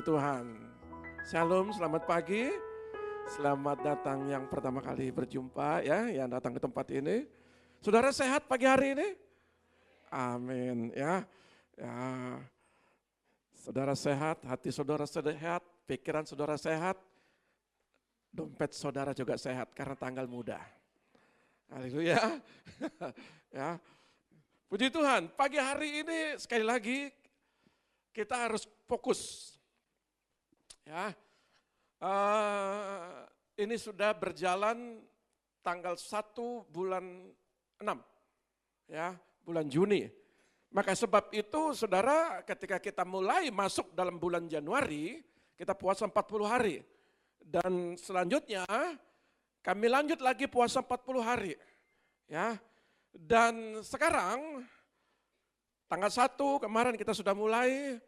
Puji Tuhan. Shalom, selamat pagi. Selamat datang yang pertama kali berjumpa ya, yang datang ke tempat ini. Saudara sehat pagi hari ini? Amin ya. Ya. Saudara sehat, hati saudara sehat, pikiran saudara sehat, dompet saudara juga sehat karena tanggal muda. Haleluya. Ya. Puji Tuhan, pagi hari ini sekali lagi kita harus fokus. Ya, ini sudah berjalan tanggal 1 bulan 6, ya, bulan Juni. Maka sebab itu saudara ketika kita mulai masuk dalam bulan Januari, kita puasa 40 hari. Dan selanjutnya kami lanjut lagi puasa 40 hari. Ya, dan sekarang tanggal 1 kemarin kita sudah mulai.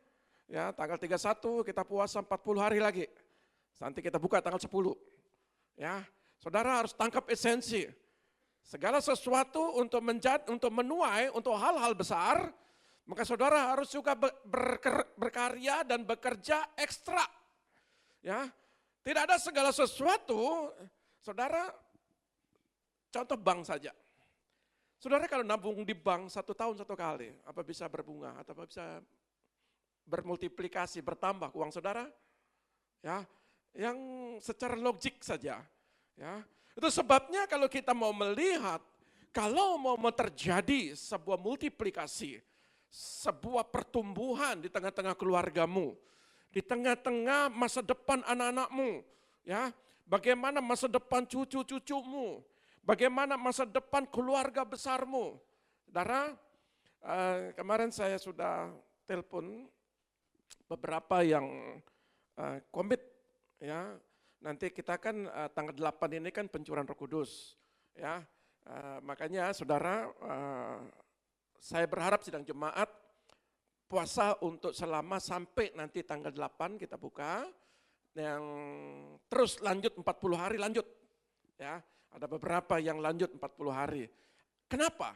Ya, tanggal 31 kita puasa 40 hari lagi. Nanti kita buka tanggal 10. Ya, saudara harus tangkap esensi. Segala sesuatu untuk menuai untuk hal-hal besar, maka saudara harus juga berkarya dan bekerja ekstra. Ya, tidak ada segala sesuatu, saudara. Contoh bank saja. Saudara kalau nabung di bank 1 tahun 1 kali, apa bisa berbunga atau apa bisa bermultiplikasi, bertambah uang saudara? Ya, yang secara logik saja. Ya, itu sebabnya kalau kita mau melihat, kalau mau terjadi sebuah multiplikasi, sebuah pertumbuhan di tengah-tengah keluargamu, di tengah-tengah masa depan anak-anakmu, ya, bagaimana masa depan cucu-cucumu, bagaimana masa depan keluarga besarmu. Saudara, kemarin saya sudah telepon beberapa yang komit, ya. Nanti kita kan tanggal 8 ini kan pencurahan Roh Kudus, ya. Makanya saudara, saya berharap sidang jemaat puasa untuk selama sampai nanti tanggal 8 kita buka, yang terus lanjut 40 hari lanjut, ya. Ada beberapa yang lanjut 40 hari. Kenapa?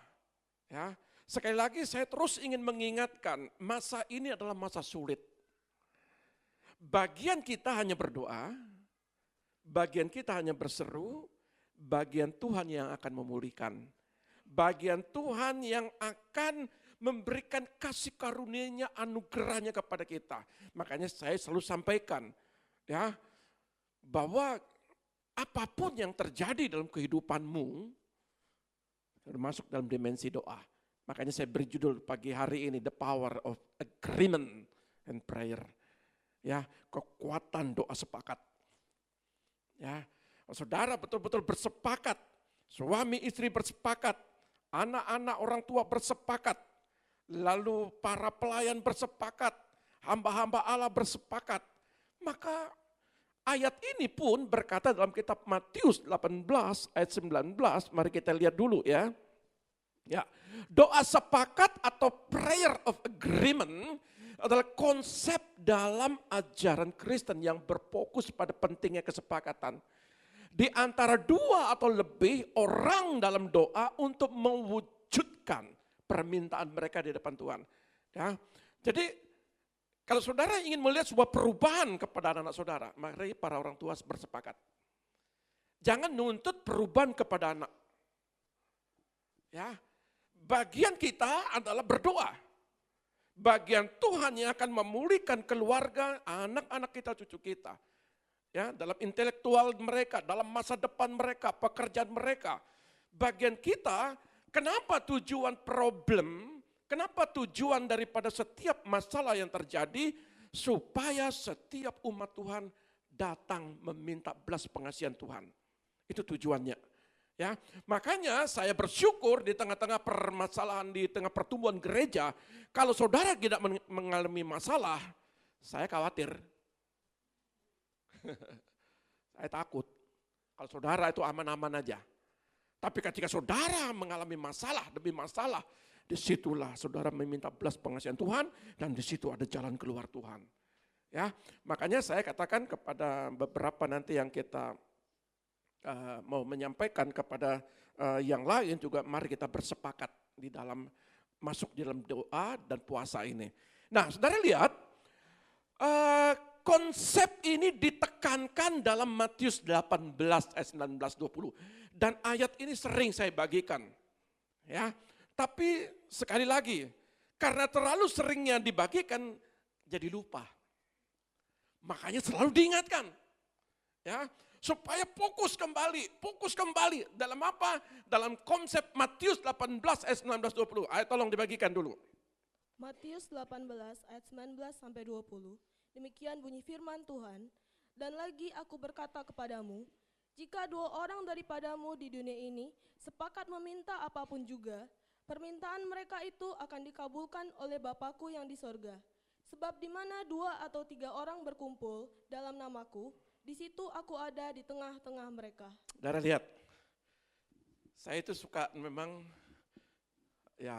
Ya, sekali lagi saya terus ingin mengingatkan, masa ini adalah masa sulit. Bagian kita hanya berdoa, bagian kita hanya berseru, bagian Tuhan yang akan memulihkan. Bagian Tuhan yang akan memberikan kasih karunia-Nya, anugerahnya kepada kita. Makanya saya selalu sampaikan, ya, bahwa apapun yang terjadi dalam kehidupanmu, termasuk dalam dimensi doa. Makanya saya beri judul pagi hari ini, The Power of Agreement and Prayer. Ya, kekuatan doa sepakat. Ya, saudara betul-betul bersepakat, suami istri bersepakat, anak-anak orang tua bersepakat, lalu para pelayan bersepakat, hamba-hamba Allah bersepakat. Maka ayat ini pun berkata dalam kitab Matius 18 ayat 19, mari kita lihat dulu ya. Ya, doa sepakat atau prayer of agreement adalah konsep dalam ajaran Kristen yang berfokus pada pentingnya kesepakatan di antara 2 atau lebih orang dalam doa untuk mewujudkan permintaan mereka di depan Tuhan. Ya, jadi kalau saudara ingin melihat sebuah perubahan kepada anak-anak saudara, mari para orang tua bersepakat. Jangan nuntut perubahan kepada anak. Ya, bagian kita adalah berdoa. Bagian Tuhan yang akan memulihkan keluarga, anak-anak kita, cucu kita. Ya, dalam intelektual mereka, dalam masa depan mereka, pekerjaan mereka. Bagian kita, kenapa tujuan problem, kenapa tujuan daripada setiap masalah yang terjadi, supaya setiap umat Tuhan datang meminta belas pengasihan Tuhan. Itu tujuannya. Ya, makanya saya bersyukur di tengah-tengah permasalahan, di tengah pertumbuhan gereja, kalau saudara tidak mengalami masalah, saya khawatir. Saya takut. Kalau saudara itu aman-aman aja. Tapi ketika saudara mengalami masalah demi masalah, disitulah saudara meminta belas pengasihan Tuhan, dan disitu ada jalan keluar Tuhan. Ya, makanya saya katakan kepada beberapa nanti yang kita mau menyampaikan kepada yang lain juga, mari kita bersepakat di dalam masuk di dalam doa dan puasa ini. Nah, saudara lihat konsep ini ditekankan dalam Matius 18 ayat 19-20. Dan ayat ini sering saya bagikan. Ya, tapi sekali lagi, karena terlalu seringnya dibagikan, jadi lupa. Makanya selalu diingatkan. Ya, supaya fokus kembali. Dalam apa? Dalam konsep Matius 18 ayat 19-20. Ayo tolong dibagikan dulu. Matius 18 ayat 19-20. Demikian bunyi firman Tuhan. Dan lagi aku berkata kepadamu, jika 2 orang daripadamu di dunia ini sepakat meminta apapun juga, permintaan mereka itu akan dikabulkan oleh Bapakku yang di sorga. Sebab di mana 2 atau 3 orang berkumpul dalam namaku, di situ aku ada di tengah-tengah mereka. Saudara lihat, saya itu suka memang ya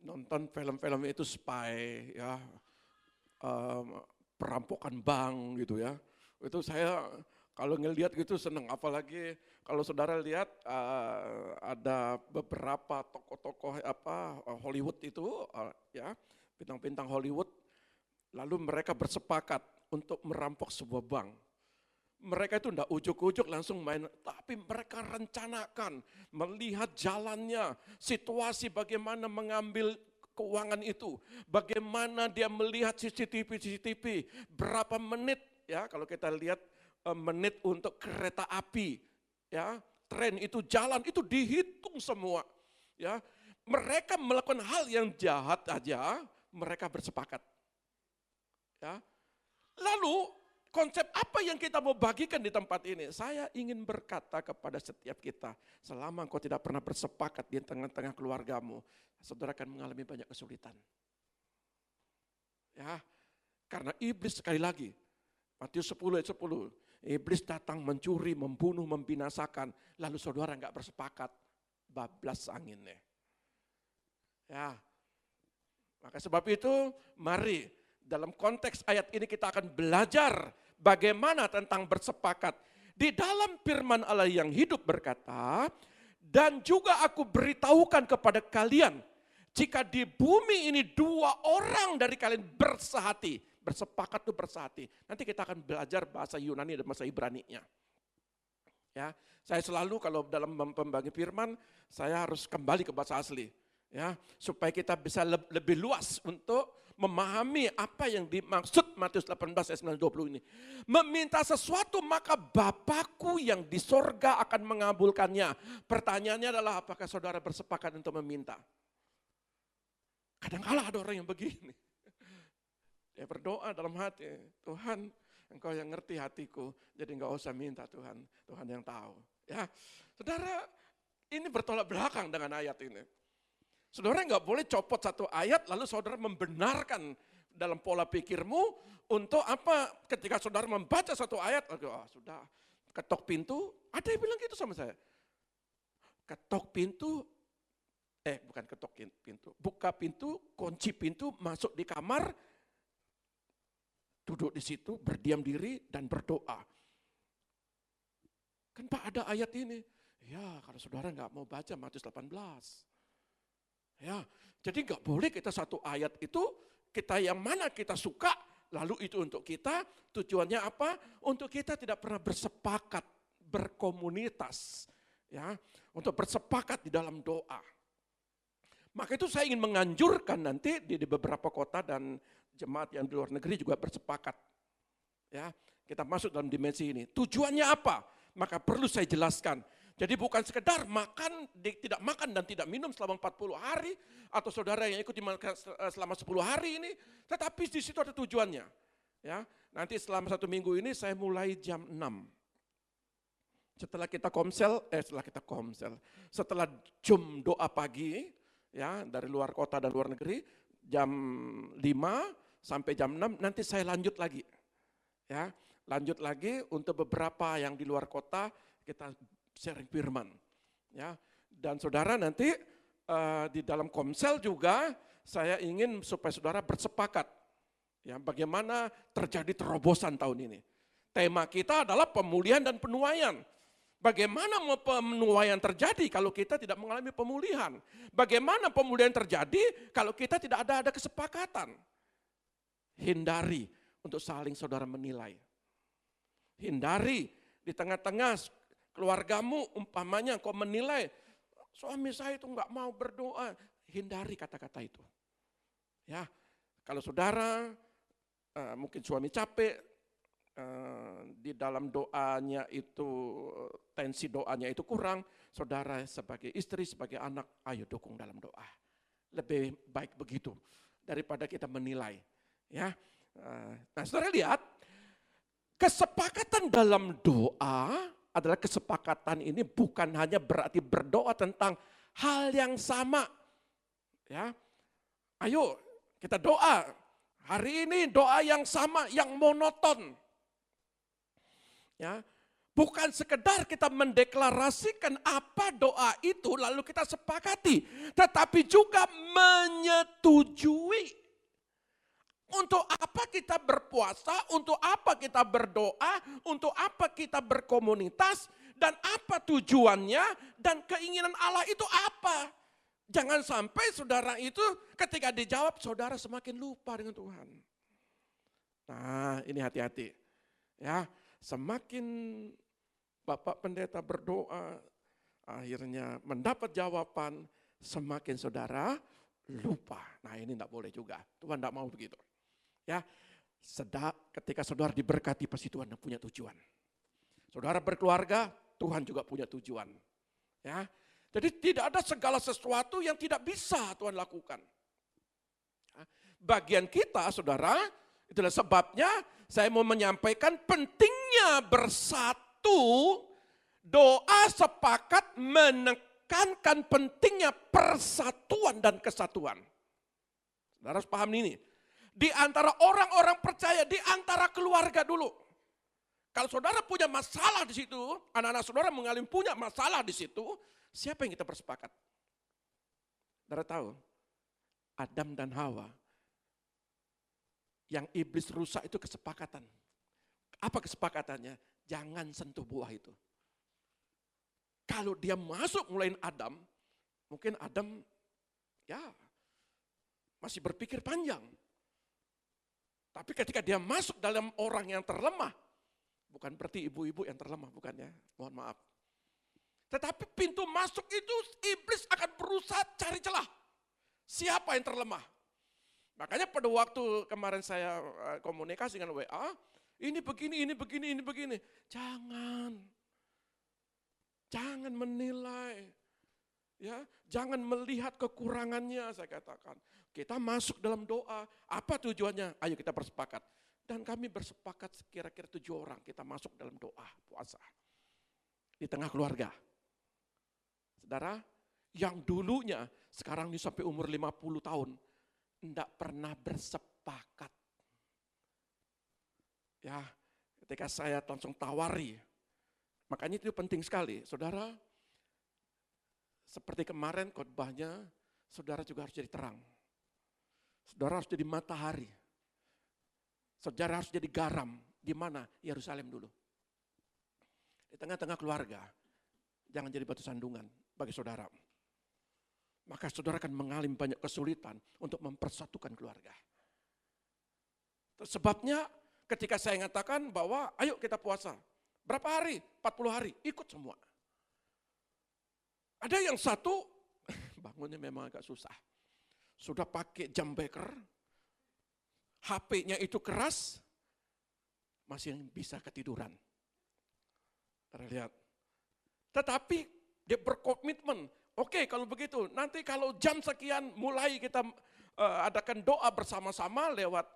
nonton film-film itu spy, ya perampokan bank gitu ya. Itu saya kalau ngelihat gitu seneng, apalagi kalau saudara lihat ada beberapa tokoh-tokoh Hollywood itu ya, bintang-bintang Hollywood, lalu mereka bersepakat untuk merampok sebuah bank. Mereka itu enggak ujuk-ujuk langsung main, tapi mereka rencanakan, melihat jalannya, situasi bagaimana mengambil keuangan itu, bagaimana dia melihat CCTV, berapa menit ya, kalau kita lihat menit untuk kereta api, ya, tren itu jalan itu dihitung semua, ya. Mereka melakukan hal yang jahat aja, mereka bersepakat, ya. Lalu konsep apa yang kita mau bagikan di tempat ini? Saya ingin berkata kepada setiap kita, selama engkau tidak pernah bersepakat di tengah-tengah keluargamu, saudara akan mengalami banyak kesulitan. Ya, karena iblis sekali lagi, Matius 10 ayat 10, iblis datang mencuri, membunuh, membinasakan, lalu saudara enggak bersepakat, bablas anginnya. Ya, maka sebab itu mari dalam konteks ayat ini kita akan belajar bagaimana tentang bersepakat. Di dalam firman Allah yang hidup berkata, dan juga aku beritahukan kepada kalian, jika di bumi ini 2 orang dari kalian bersehati, bersepakat itu bersehati. Nanti kita akan belajar bahasa Yunani dan bahasa Ibrani-nya. Ya, saya selalu kalau dalam membagi firman, saya harus kembali ke bahasa asli. Ya, supaya kita bisa lebih luas untuk memahami apa yang dimaksud Matius 18 ayat 19-20 ini. Meminta sesuatu maka Bapakku yang di sorga akan mengabulkannya. Pertanyaannya adalah apakah saudara bersepakat untuk meminta? Kadang-kala ada orang yang begini. Dia berdoa dalam hati, Tuhan Engkau yang ngerti hatiku, jadi enggak usah minta Tuhan, Tuhan yang tahu. Ya, saudara, ini bertolak belakang dengan ayat ini. Saudara enggak boleh copot satu ayat lalu saudara membenarkan dalam pola pikirmu untuk apa? Ketika saudara membaca satu ayat, sudah ketok pintu, ada yang bilang gitu sama saya. Ketok pintu, bukan ketok pintu, buka pintu, kunci pintu, masuk di kamar, duduk di situ, berdiam diri dan berdoa. Kan Pak ada ayat ini. Ya, kalau saudara enggak mau baca Matius 18. Ya, jadi enggak boleh kita satu ayat itu, kita yang mana kita suka, lalu itu untuk kita, tujuannya apa? Untuk kita tidak pernah bersepakat, berkomunitas. Ya, untuk bersepakat di dalam doa. Maka itu saya ingin menganjurkan nanti di beberapa kota dan jemaat yang di luar negeri juga bersepakat. Ya, kita masuk dalam dimensi ini. Tujuannya apa? Maka perlu saya jelaskan. Jadi bukan sekedar makan, tidak makan dan tidak minum selama 40 hari, atau saudara yang ikut selama 10 hari ini, tetapi di situ ada tujuannya. Ya, nanti selama 1 minggu ini saya mulai jam 6. Setelah jam doa pagi, ya dari luar kota dan luar negeri, jam 5 sampai jam 6 nanti saya lanjut lagi. Ya, lanjut lagi untuk beberapa yang di luar kota kita sharing firman. Ya, dan saudara nanti di dalam komsel juga saya ingin supaya saudara bersepakat. Ya, bagaimana terjadi terobosan tahun ini. Tema kita adalah pemulihan dan penuaian. Bagaimana penuaian terjadi kalau kita tidak mengalami pemulihan? Bagaimana pemulihan terjadi kalau kita tidak ada kesepakatan? Hindari untuk saling saudara menilai. Hindari di tengah-tengah keluargamu umpamanya kau menilai, suami saya itu enggak mau berdoa. Hindari kata-kata itu. Ya, kalau saudara mungkin suami capek, di dalam doanya itu, tensi doanya itu kurang, saudara sebagai istri, sebagai anak, ayo dukung dalam doa. Lebih baik begitu daripada kita menilai. Ya, nah saudara lihat, kesepakatan dalam doa adalah kesepakatan ini bukan hanya berarti berdoa tentang hal yang sama. Ya, ayo kita doa. Hari ini doa yang sama, yang monoton. Ya, bukan sekedar kita mendeklarasikan apa doa itu lalu kita sepakati, tetapi juga menyetujui. Untuk apa kita berpuasa, untuk apa kita berdoa, untuk apa kita berkomunitas, dan apa tujuannya, dan keinginan Allah itu apa. Jangan sampai saudara itu ketika dijawab, saudara semakin lupa dengan Tuhan. Nah, ini hati-hati. Ya, semakin Bapak Pendeta berdoa, akhirnya mendapat jawaban, semakin saudara lupa. Nah, ini tidak boleh juga. Tuhan tidak mau begitu. Ya, ketika saudara diberkati, pasti Tuhan punya tujuan. Saudara berkeluarga, Tuhan juga punya tujuan. Ya, jadi tidak ada segala sesuatu yang tidak bisa Tuhan lakukan. Bagian kita, saudara, itulah sebabnya saya mau menyampaikan pentingnya bersatu, doa sepakat menekankan pentingnya persatuan dan kesatuan. Saudara harus paham ini. Di antara orang-orang percaya, di antara keluarga dulu. Kalau saudara punya masalah di situ, anak-anak saudara mengalami punya masalah di situ, siapa yang kita bersepakat? Saudara tahu, Adam dan Hawa, yang iblis rusak itu kesepakatan. Apa kesepakatannya? Jangan sentuh buah itu. Kalau dia masuk mulai Adam, mungkin Adam ya masih berpikir panjang. Tapi ketika dia masuk dalam orang yang terlemah, bukan berarti ibu-ibu yang terlemah, bukan ya, mohon maaf. Tetapi pintu masuk itu iblis akan berusaha cari celah. Siapa yang terlemah? Makanya pada waktu kemarin saya komunikasi dengan WA, ini begini, ini begini, ini begini. Jangan menilai. Ya, jangan melihat kekurangannya, saya katakan. Kita masuk dalam doa, apa tujuannya? Ayo kita bersepakat. Dan kami bersepakat kira-kira 7 orang kita masuk dalam doa, puasa. Di tengah keluarga. Saudara, yang dulunya sekarang ini sampai umur 50 tahun, tidak pernah bersepakat. Ya, ketika saya langsung tawari, makanya itu penting sekali. Saudara, seperti kemarin khotbahnya, saudara juga harus jadi terang. Saudara harus jadi matahari. Saudara harus jadi garam. Di mana? Yerusalem dulu. Di tengah-tengah keluarga. Jangan jadi batu sandungan bagi saudara. Maka saudara akan mengalami banyak kesulitan untuk mempersatukan keluarga. Sebabnya ketika saya mengatakan bahwa ayo kita puasa. Berapa hari? 40 hari. Ikut semua. Ada yang satu, bangunnya memang agak susah. Sudah pakai jam beker, HP-nya itu keras, masih bisa ketiduran. Terlihat. Tetapi dia berkomitmen, oke kalau begitu, nanti kalau jam sekian mulai kita adakan doa bersama-sama lewat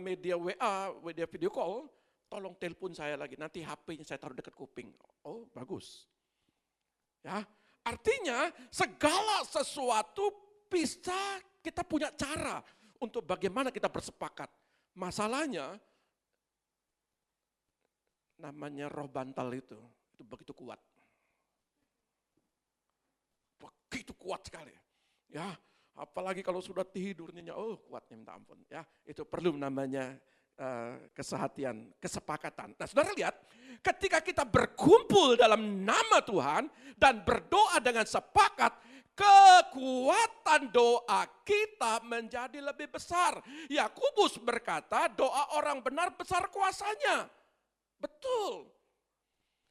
media WA, media video call, tolong telepon saya lagi, nanti HP-nya saya taruh dekat kuping. Oh bagus. Ya, artinya segala sesuatu bisa kita punya cara untuk bagaimana kita bersepakat. Masalahnya, namanya roh bantal itu begitu kuat. Begitu kuat sekali. Ya, apalagi kalau sudah tidur nyenyak, oh kuatnya minta ampun. Ya, itu perlu namanya kesehatian, kesepakatan. Nah, saudara lihat, ketika kita berkumpul dalam nama Tuhan dan berdoa dengan sepakat, kekuatan doa kita menjadi lebih besar. Yakobus berkata, doa orang benar besar kuasanya. Betul.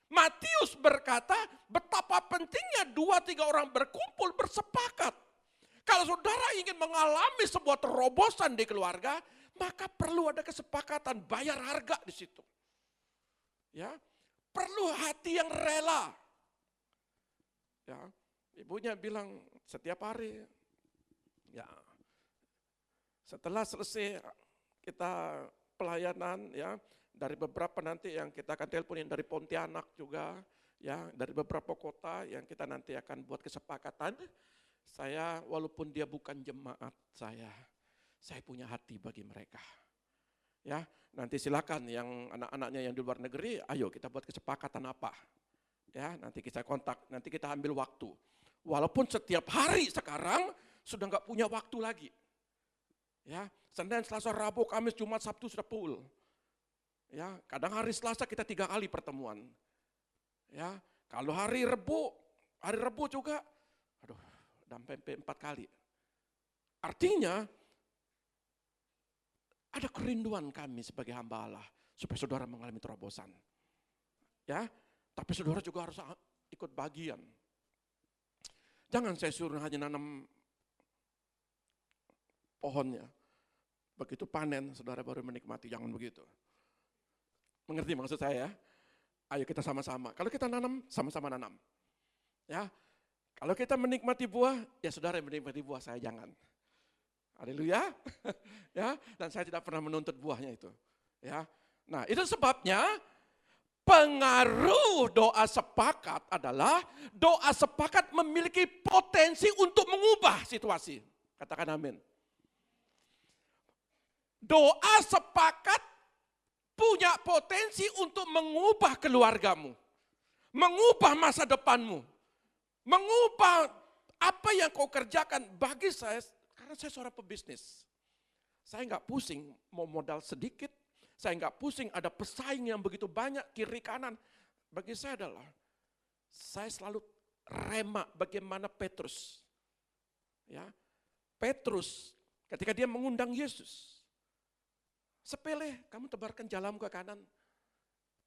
Matius berkata, betapa pentingnya 2-3 orang berkumpul bersepakat. Kalau saudara ingin mengalami sebuah terobosan di keluarga, maka perlu ada kesepakatan, bayar harga di situ. Ya, perlu hati yang rela. Ya, ibunya bilang setiap hari, ya, setelah selesai kita pelayanan, ya, dari beberapa nanti yang kita akan teleponin dari Pontianak juga, ya, dari beberapa kota yang kita nanti akan buat kesepakatan. Saya walaupun dia bukan jemaat saya punya hati bagi mereka. Ya, nanti silakan yang anak-anaknya yang di luar negeri, ayo kita buat kesepakatan apa. Ya, nanti kita kontak, nanti kita ambil waktu. Walaupun setiap hari sekarang sudah nggak punya waktu lagi. Ya, Senin, Selasa, Rabu, Kamis, Jumat, Sabtu sudah full. Ya, kadang hari Selasa kita 3 kali pertemuan. Ya, kalau hari Rebu juga, aduh, sampai 4 kali. Artinya ada kerinduan kami sebagai hamba Allah supaya saudara mengalami terobosan. Ya, tapi saudara juga harus ikut bagian. Jangan saya suruh hanya nanam pohonnya. Begitu panen, saudara baru menikmati, jangan begitu. Mengerti maksud saya? Ayo kita sama-sama. Kalau kita nanam, sama-sama nanam. Ya, kalau kita menikmati buah, ya saudara yang menikmati buah, saya jangan. Haleluya. Ya, dan saya tidak pernah menuntut buahnya itu. Ya. Nah, itu sebabnya pengaruh doa sepakat adalah doa sepakat memiliki potensi untuk mengubah situasi. Katakan amin. Doa sepakat punya potensi untuk mengubah keluargamu, mengubah masa depanmu, mengubah apa yang kau kerjakan. Bagi saya, karena saya seorang pebisnis, saya nggak pusing mau modal sedikit, saya nggak pusing ada pesaing yang begitu banyak kiri kanan. Bagi saya adalah, saya selalu rema bagaimana Petrus. Ya, Petrus ketika dia mengundang Yesus, sepele, kamu tebarkan jalamu ke kanan.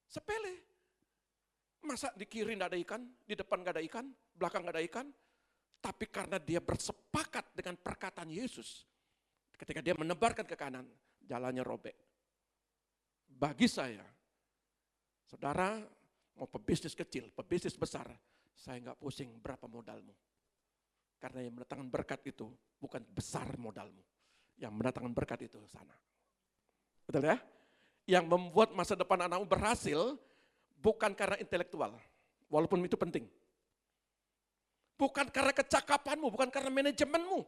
Sepele. Masa di kiri tidak ada ikan, di depan tidak ada ikan, belakang tidak ada ikan. Tapi karena dia bersepakat dengan perkataan Yesus, ketika dia menebarkan ke kanan, jalannya robek. Bagi saya, saudara mau pebisnis kecil, pebisnis besar, saya nggak pusing berapa modalmu. Karena yang mendatangkan berkat itu bukan besar modalmu. Yang mendatangkan berkat itu sana. Betul ya? Yang membuat masa depan anakmu berhasil bukan karena intelektual, walaupun itu penting. Bukan karena kecakapanmu, bukan karena manajemenmu,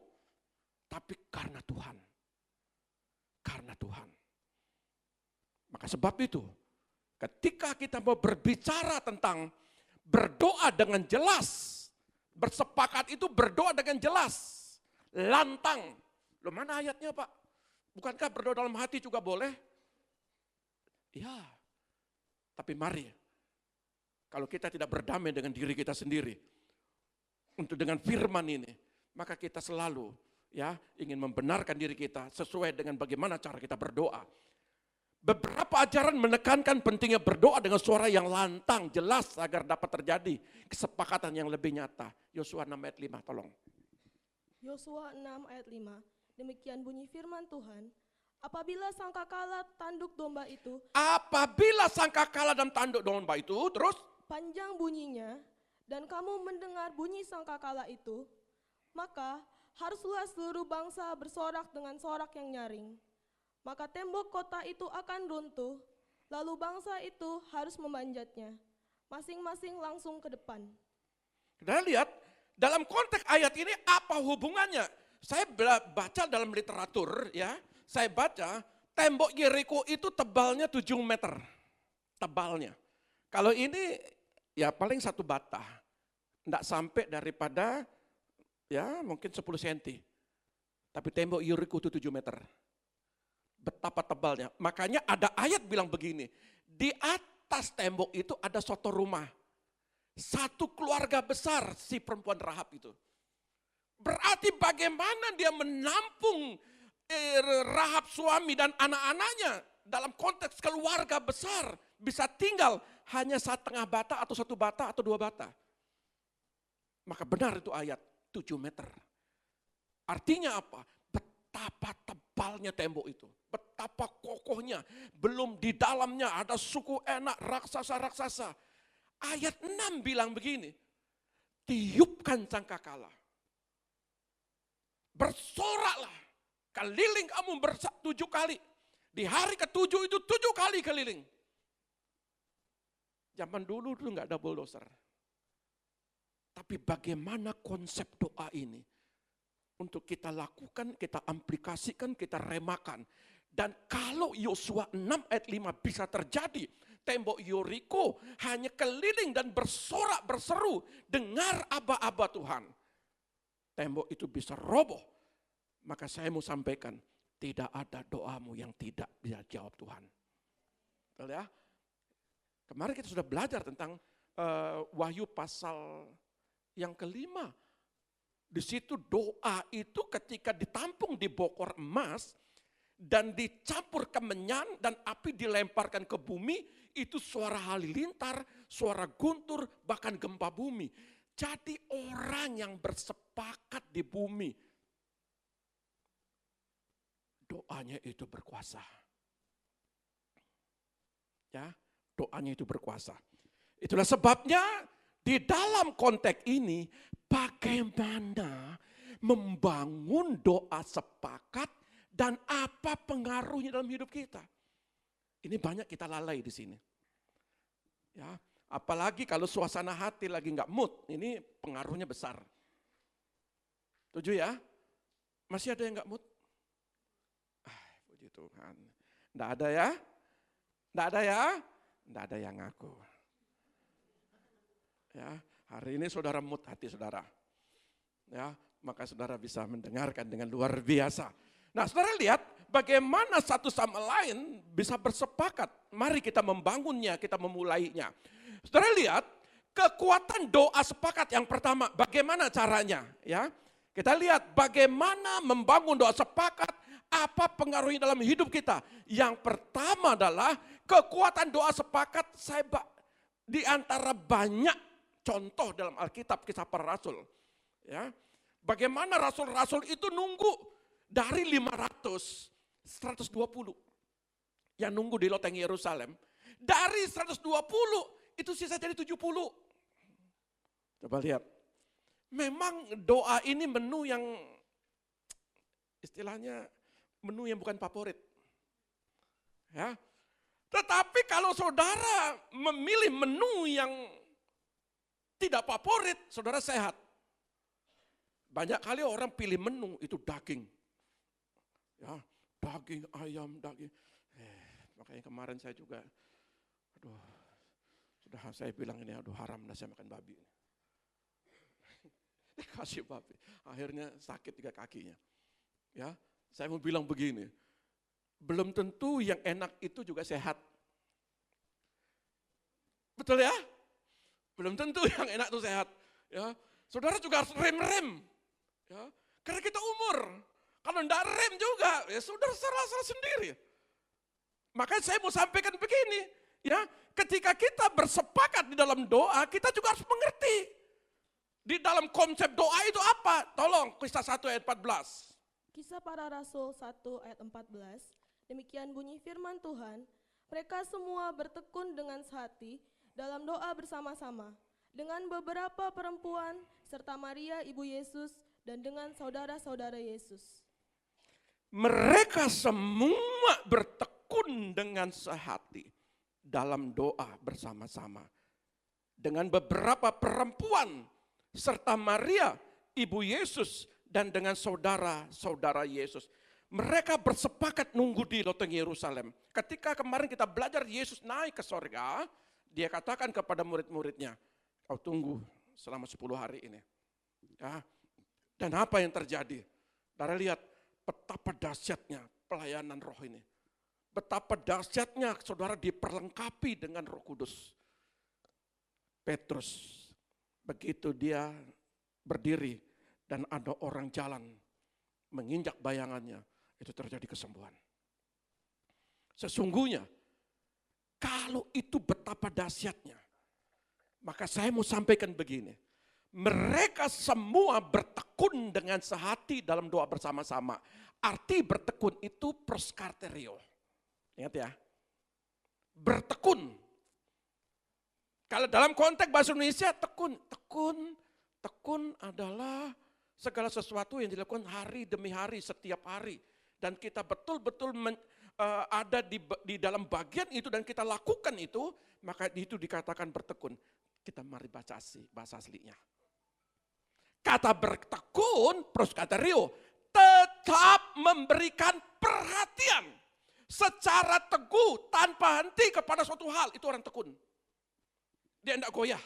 tapi karena Tuhan. Karena Tuhan. Maka sebab itu, ketika kita mau berbicara tentang berdoa dengan jelas, bersepakat itu berdoa dengan jelas, lantang. Loh, mana ayatnya Pak? Bukankah berdoa dalam hati juga boleh? Ya, tapi mari, kalau kita tidak berdamai dengan diri kita sendiri, untuk dengan firman ini, maka kita selalu ya ingin membenarkan diri kita sesuai dengan bagaimana cara kita berdoa. Beberapa ajaran menekankan pentingnya berdoa dengan suara yang lantang, jelas agar dapat terjadi kesepakatan yang lebih nyata. Yosua 6 ayat 5, tolong. Yosua 6 ayat 5. Demikian bunyi firman Tuhan, apabila sangkakala tanduk domba itu, dan tanduk domba itu, terus panjang bunyinya, dan kamu mendengar bunyi sangkakala itu, maka haruslah seluruh bangsa bersorak dengan sorak yang nyaring. Maka tembok kota itu akan runtuh, lalu bangsa itu harus memanjatnya, masing-masing langsung ke depan. Kita lihat, dalam konteks ayat ini apa hubungannya? Saya baca dalam literatur, ya, saya baca tembok Yeriko itu tebalnya 7 meter, tebalnya. Kalau ini ya paling 1 bata, enggak sampai daripada ya mungkin 10 cm. Tapi tembok Yeriko itu 7 meter. Betapa tebalnya. Makanya ada ayat bilang begini, di atas tembok itu ada suatu rumah. Satu keluarga besar si perempuan Rahab itu. Berarti bagaimana dia menampung Rahab suami dan anak-anaknya dalam konteks keluarga besar bisa tinggal hanya setengah bata atau 1 bata atau 2 bata. Maka benar itu ayat 7 meter. Artinya apa? Betapa tebalnya tembok itu. Betapa kokohnya. Belum di dalamnya ada suku enak raksasa-raksasa. Ayat 6 bilang begini. Tiupkan sangkakala. Bersoraklah. Keliling kamu 7 kali. Di hari ke-7 itu 7 kali keliling. Zaman dulu itu nggak ada bulldozer. Tapi bagaimana konsep doa ini? Untuk kita lakukan, kita aplikasikan, kita remakan. Dan kalau Yosua 6 ayat 5 bisa terjadi, tembok Yeriko hanya keliling dan bersorak berseru, dengar aba-aba Tuhan. Tembok itu bisa roboh. Maka saya mau sampaikan, tidak ada doamu yang tidak bisa jawab Tuhan. Betul ya? Kemarin kita sudah belajar tentang Wahyu pasal yang ke-5. Di situ doa itu ketika ditampung di bokor emas dan dicampur kemenyan dan api dilemparkan ke bumi, itu suara halilintar, suara guntur, bahkan gempa bumi. Jadi orang yang bersepakat di bumi, doanya itu berkuasa. Ya, doanya itu berkuasa. Itulah sebabnya di dalam konteks ini, bagaimana membangun doa sepakat dan apa pengaruhnya dalam hidup kita. Ini banyak kita lalai di sini. Ya, apalagi kalau suasana hati lagi nggak mood, ini pengaruhnya besar. Setuju ya? Masih ada yang nggak mood? Puji Tuhan. Nggak ada ya? Nggak ada ya? Nggak ada yang ngaku. Ya, hari ini saudara mood hati saudara. Ya, maka saudara bisa mendengarkan dengan luar biasa. Nah, saudara lihat bagaimana satu sama lain bisa bersepakat. Mari kita membangunnya, kita memulainya. Saudara lihat kekuatan doa sepakat yang pertama, bagaimana caranya? Ya, kita lihat bagaimana membangun doa sepakat, apa pengaruhnya dalam hidup kita. Yang pertama adalah kekuatan doa sepakat, di antara banyak contoh dalam Alkitab kisah para rasul. Ya, bagaimana rasul-rasul itu nunggu dari 500, 120 yang nunggu di loteng Yerusalem. Dari 120 itu sisa jadi 70. Coba lihat. Memang doa ini menu yang istilahnya menu yang bukan favorit. Ya. Tetapi kalau saudara memilih menu yang tidak favorit, saudara sehat. Banyak kali orang pilih menu itu daging. Ya, daging ayam, daging. Makanya kemarin saya juga, sudah saya bilang ini, haram dah saya makan babi. Kasih babi, akhirnya sakit 3 kakinya. Ya, saya mau bilang begini, belum tentu yang enak itu juga sehat. Betul ya? Belum tentu yang enak itu sehat. Ya, saudara juga harus rem-rem. Ya, karena kita umur. Kalau enggak rem juga, ya saudara salah sendiri. Makanya saya mau sampaikan begini. Ya, ketika kita bersepakat di dalam doa, kita juga harus mengerti. Di dalam konsep doa itu apa? Tolong, Kisah 1 ayat 14. Kisah para Rasul 1 ayat 14. Demikian bunyi firman Tuhan. Mereka semua bertekun dengan sehati dalam doa bersama-sama dengan beberapa perempuan serta Maria ibu Yesus dan dengan saudara-saudara Yesus. Mereka semua bertekun dengan sehati dalam doa bersama-sama dengan beberapa perempuan serta Maria ibu Yesus dan dengan saudara-saudara Yesus. Mereka bersepakat nunggu di loteng Yerusalem. Ketika kemarin kita belajar Yesus naik ke sorga, dia katakan kepada murid-muridnya, kau tunggu selama 10 hari ini. Ya. Dan apa yang terjadi? Saudara lihat betapa dahsyatnya, pelayanan roh ini. Betapa dahsyatnya saudara diperlengkapi dengan Roh Kudus. Petrus, begitu dia berdiri dan ada orang jalan menginjak bayangannya, itu terjadi kesembuhan. Sesungguhnya, kalau itu betapa dahsyatnya, maka saya mau sampaikan begini. Mereka semua bertekun dengan sehati dalam doa bersama-sama. Arti bertekun itu proskarterio. Ingat ya, bertekun. Kalau dalam konteks bahasa Indonesia, tekun adalah segala sesuatu yang dilakukan hari demi hari, setiap hari. Dan kita betul-betul ada di dalam bagian itu dan kita lakukan itu, maka itu dikatakan bertekun. Kita mari baca bahasa aslinya. Kata bertekun, proskarterio, tetap memberikan perhatian secara teguh, tanpa henti kepada suatu hal, itu orang tekun. Dia tidak goyah.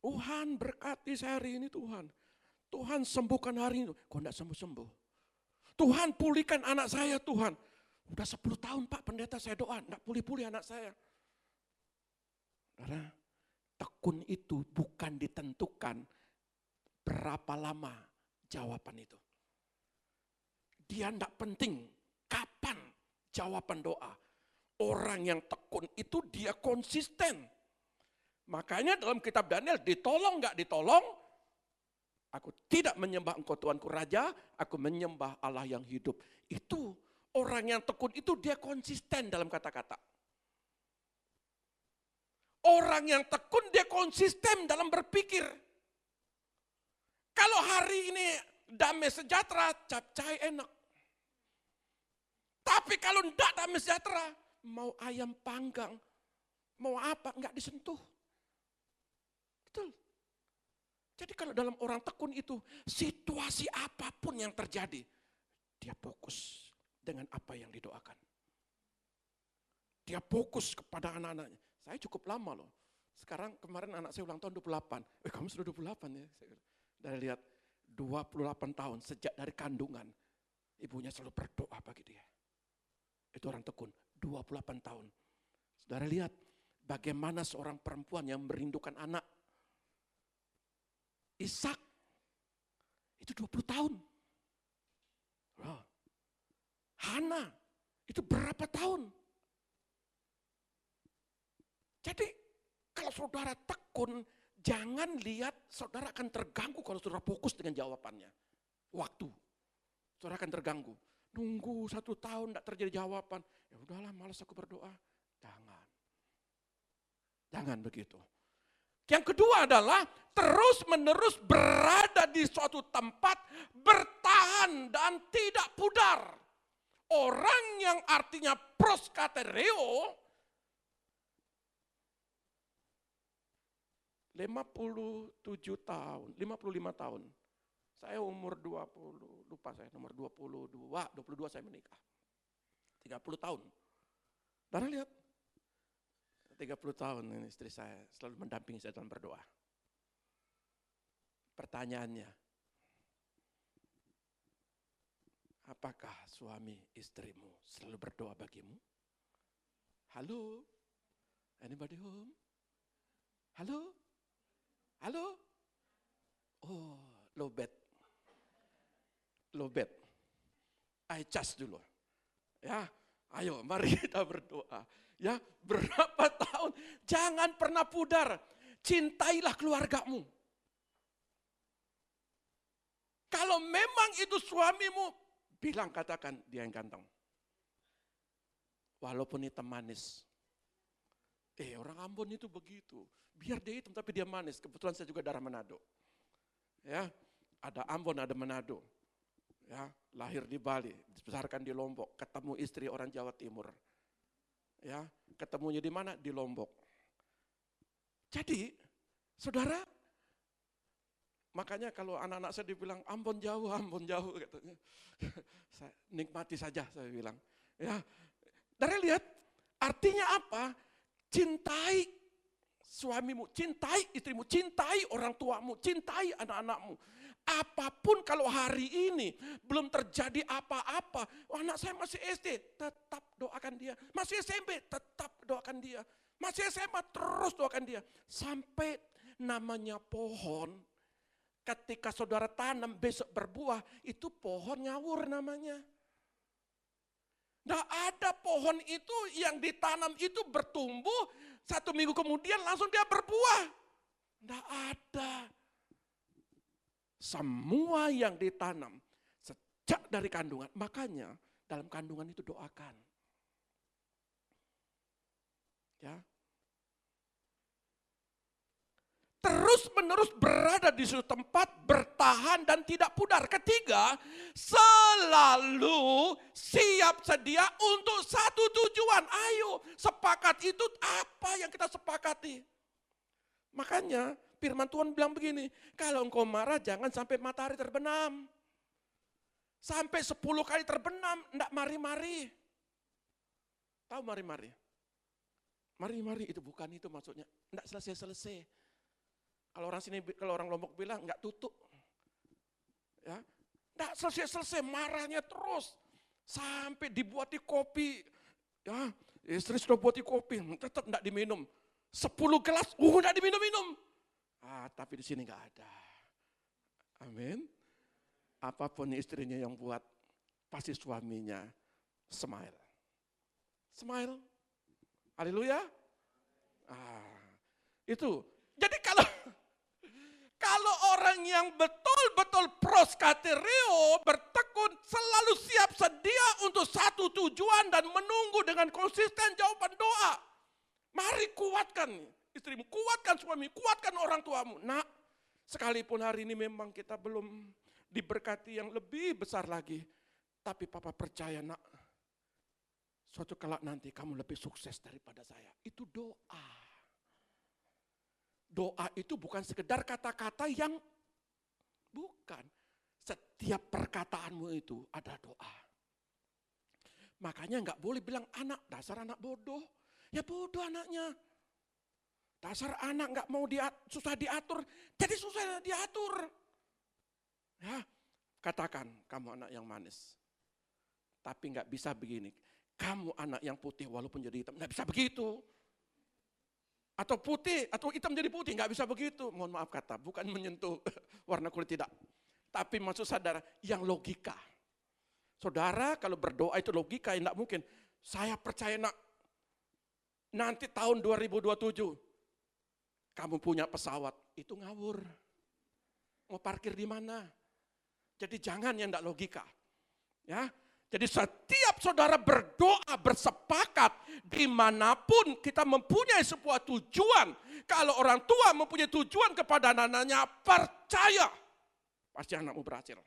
Tuhan berkati saya hari ini Tuhan. Tuhan sembuhkan hari ini. Kok tidak sembuh-sembuh? Tuhan pulihkan anak saya Tuhan. Udah 10 tahun Pak pendeta saya doa, tidak pulih-pulih anak saya. Karena tekun itu bukan ditentukan berapa lama jawaban itu. Dia tidak penting kapan jawaban doa. Orang yang tekun itu dia konsisten. Makanya dalam kitab Daniel, ditolong nggak ditolong, aku tidak menyembah engkau Tuanku Raja, aku menyembah Allah yang hidup. Itu orang yang tekun itu dia konsisten dalam kata-kata. Orang yang tekun dia konsisten dalam berpikir. Kalau hari ini damai sejahtera, capcay enak. Tapi kalau tidak damai sejahtera, mau ayam panggang, mau apa, enggak disentuh. Betul. Jadi kalau dalam orang tekun itu, situasi apapun yang terjadi, dia fokus dengan apa yang didoakan. Dia fokus kepada anak-anaknya. Saya cukup lama loh. Sekarang kemarin anak saya ulang tahun 28. Kamu sudah 28 ya? Dari lihat 28 tahun sejak dari kandungan. Ibunya selalu berdoa bagi dia. Itu orang tekun, 28 tahun. Saudara lihat bagaimana seorang perempuan yang merindukan anak. Ishak, itu 20 tahun. Hana, itu berapa tahun? Jadi kalau saudara tekun, jangan lihat saudara akan terganggu kalau saudara fokus dengan jawabannya. Waktu, saudara akan terganggu. Nunggu 1 tahun tidak terjadi jawaban. Ya udahlah, malas aku berdoa. Jangan begitu. Yang kedua adalah terus menerus berada di suatu tempat, bertahan dan tidak pudar. Orang yang artinya proskarterio, 57 tahun, 55 tahun. Saya umur 20, lupa saya nomor 22 saya menikah. 30 tahun. Dan lihat, 30 tahun ini istri saya selalu mendampingi saya dalam berdoa. Pertanyaannya, apakah suami istrimu selalu berdoa bagimu? Halo? Anybody home? Halo? Halo? Oh, low bed. I charge dulu. Ya, ayo mari kita berdoa. Ya, berapa tahun, jangan pernah pudar. Cintailah keluargamu. Kalau memang itu suamimu, katakan dia yang ganteng. Walaupun hitam manis. Orang Ambon itu begitu. Biar dia hitam tapi dia manis. Kebetulan saya juga darah Manado. Ya, ada Ambon, ada Manado. Ya, lahir di Bali, dibesarkan di Lombok, ketemu istri orang Jawa Timur. Ya, ketemunya di mana? Di Lombok. Jadi, saudara, makanya kalau anak-anak saya dibilang Ambon jauh katanya. Saya nikmati saja saya bilang. Ya, dari lihat artinya apa? Cintai suamimu, cintai istrimu, cintai orang tuamu, cintai anak-anakmu. apapun kalau hari ini belum terjadi apa-apa, anak saya masih SD, tetap doakan dia. Masih SMP, tetap doakan dia. Masih SMA, terus doakan dia. Sampai namanya pohon, ketika saudara tanam besok berbuah, itu pohon ngawur namanya. Nggak ada pohon itu yang ditanam itu bertumbuh, 1 minggu kemudian langsung dia berbuah. Nggak ada. Semua yang ditanam sejak dari kandungan, makanya dalam kandungan itu doakan. Ya. Terus menerus berada di suatu tempat, bertahan dan tidak pudar. Ketiga, selalu siap sedia untuk satu tujuan. Ayo, sepakat itu apa yang kita sepakati. Makanya firman Tuhan bilang begini, kalau engkau marah jangan sampai matahari terbenam. Sampai 10 kali terbenam, enggak mari-mari. Tahu mari-mari? Mari-mari itu bukan itu maksudnya, enggak selesai-selesai. Kalau orang Lombok bilang enggak tutup. Ya, enggak selesai-selesai, marahnya terus. Sampai dibuati kopi. Ya, istri sudah buati kopi, tetap enggak diminum. 10 gelas, enggak diminum-minum. Tapi di sini enggak ada. Amin. Apapun istrinya yang buat, pasti suaminya smile. Smile. Haleluya. Itu. Jadi kalau orang yang betul-betul proskaterio, bertekun, selalu siap sedia untuk satu tujuan dan menunggu dengan konsisten jawaban doa. Mari kuatkan istrimu, kuatkan suami, kuatkan orang tuamu. Nak, sekalipun hari ini memang kita belum diberkati yang lebih besar lagi, tapi papa percaya nak, suatu kelak nanti kamu lebih sukses daripada saya. Itu doa. Doa itu bukan sekedar kata-kata yang bukan. Setiap perkataanmu itu ada doa. Makanya enggak boleh bilang anak, dasar anak bodoh. Ya bodoh anaknya. Dasar anak enggak mau susah diatur, jadi susah diatur. Ya, katakan kamu anak yang manis. Tapi enggak bisa begini. Kamu anak yang putih walaupun jadi hitam, enggak bisa begitu. Atau putih, atau hitam jadi putih, enggak bisa begitu. Mohon maaf kata, bukan menyentuh warna kulit, tidak. Tapi maksud saudara, yang logika. Saudara kalau berdoa itu logika, enggak mungkin. Saya percaya nak, nanti tahun 2027, kamu punya pesawat, itu ngawur. Mau parkir di mana? Jadi jangan yang enggak logika. Ya. Jadi setiap saudara berdoa bersepakat dimanapun kita mempunyai sebuah tujuan. Kalau orang tua mempunyai tujuan kepada anak-anaknya, percaya pasti anakmu berhasil.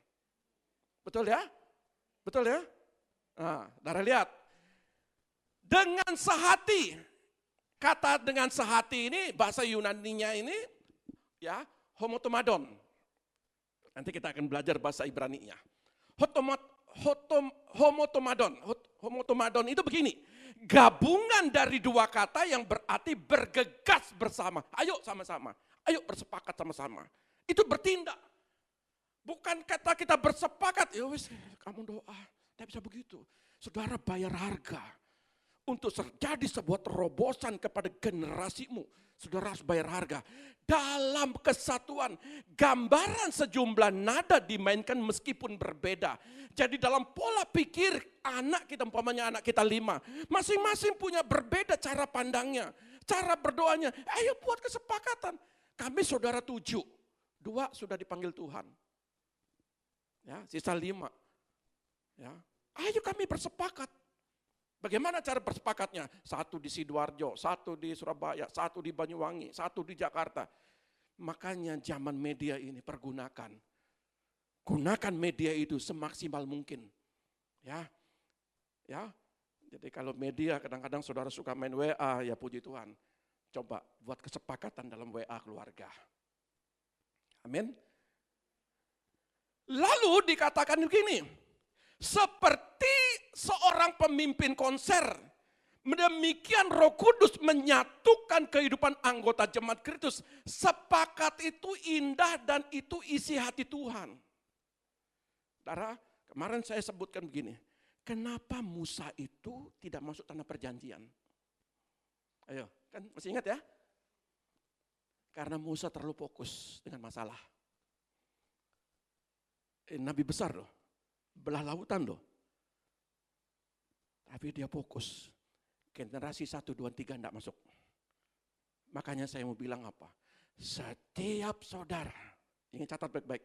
Betul ya? Betul ya? Nah, saudara lihat. Dengan sehati, kata dengan sehati ini bahasa Yunaninya ini ya homotomadon. Nanti kita akan belajar bahasa Ibrani-nya. Homotomadon itu begini, gabungan dari dua kata yang berarti bergegas bersama. Ayo sama-sama, ayo bersepakat sama-sama. Itu bertindak. Bukan kata kita bersepakat, ya wis kamu doa, tidak bisa begitu. Saudara bayar harga untuk terjadi sebuah terobosan kepada generasimu. Saudara harus bayar harga. Dalam kesatuan, gambaran sejumlah nada dimainkan meskipun berbeda. Jadi dalam pola pikir anak kita, umpamanya anak kita 5, masing-masing punya berbeda cara pandangnya, cara berdoanya. Ayo buat kesepakatan. Kami saudara 7, 2 sudah dipanggil Tuhan. Ya, sisa 5. Ya, ayo kami bersepakat. Bagaimana cara bersepakatnya? 1 di Sidoarjo, 1 di Surabaya, 1 di Banyuwangi, 1 di Jakarta. Makanya zaman media ini pergunakan. Gunakan media itu semaksimal mungkin. Ya. Ya. Jadi kalau media kadang-kadang saudara suka main WA, ya puji Tuhan. Coba buat kesepakatan dalam WA keluarga. Amin. Lalu dikatakan begini, seperti seorang pemimpin konser Demikian Roh Kudus menyatukan kehidupan anggota jemaat Kristus. Sepakat itu indah dan itu isi hati Tuhan. Saudara, kemarin saya sebutkan begini. Kenapa Musa itu tidak masuk tanah perjanjian? Ayo, kan masih ingat ya? Karena Musa terlalu fokus dengan masalah. Nabi besar loh, belah lautan loh. Tapi dia fokus. Generasi 1, 2, 3 enggak masuk. Makanya saya mau bilang apa? Setiap saudara, ini catat baik-baik.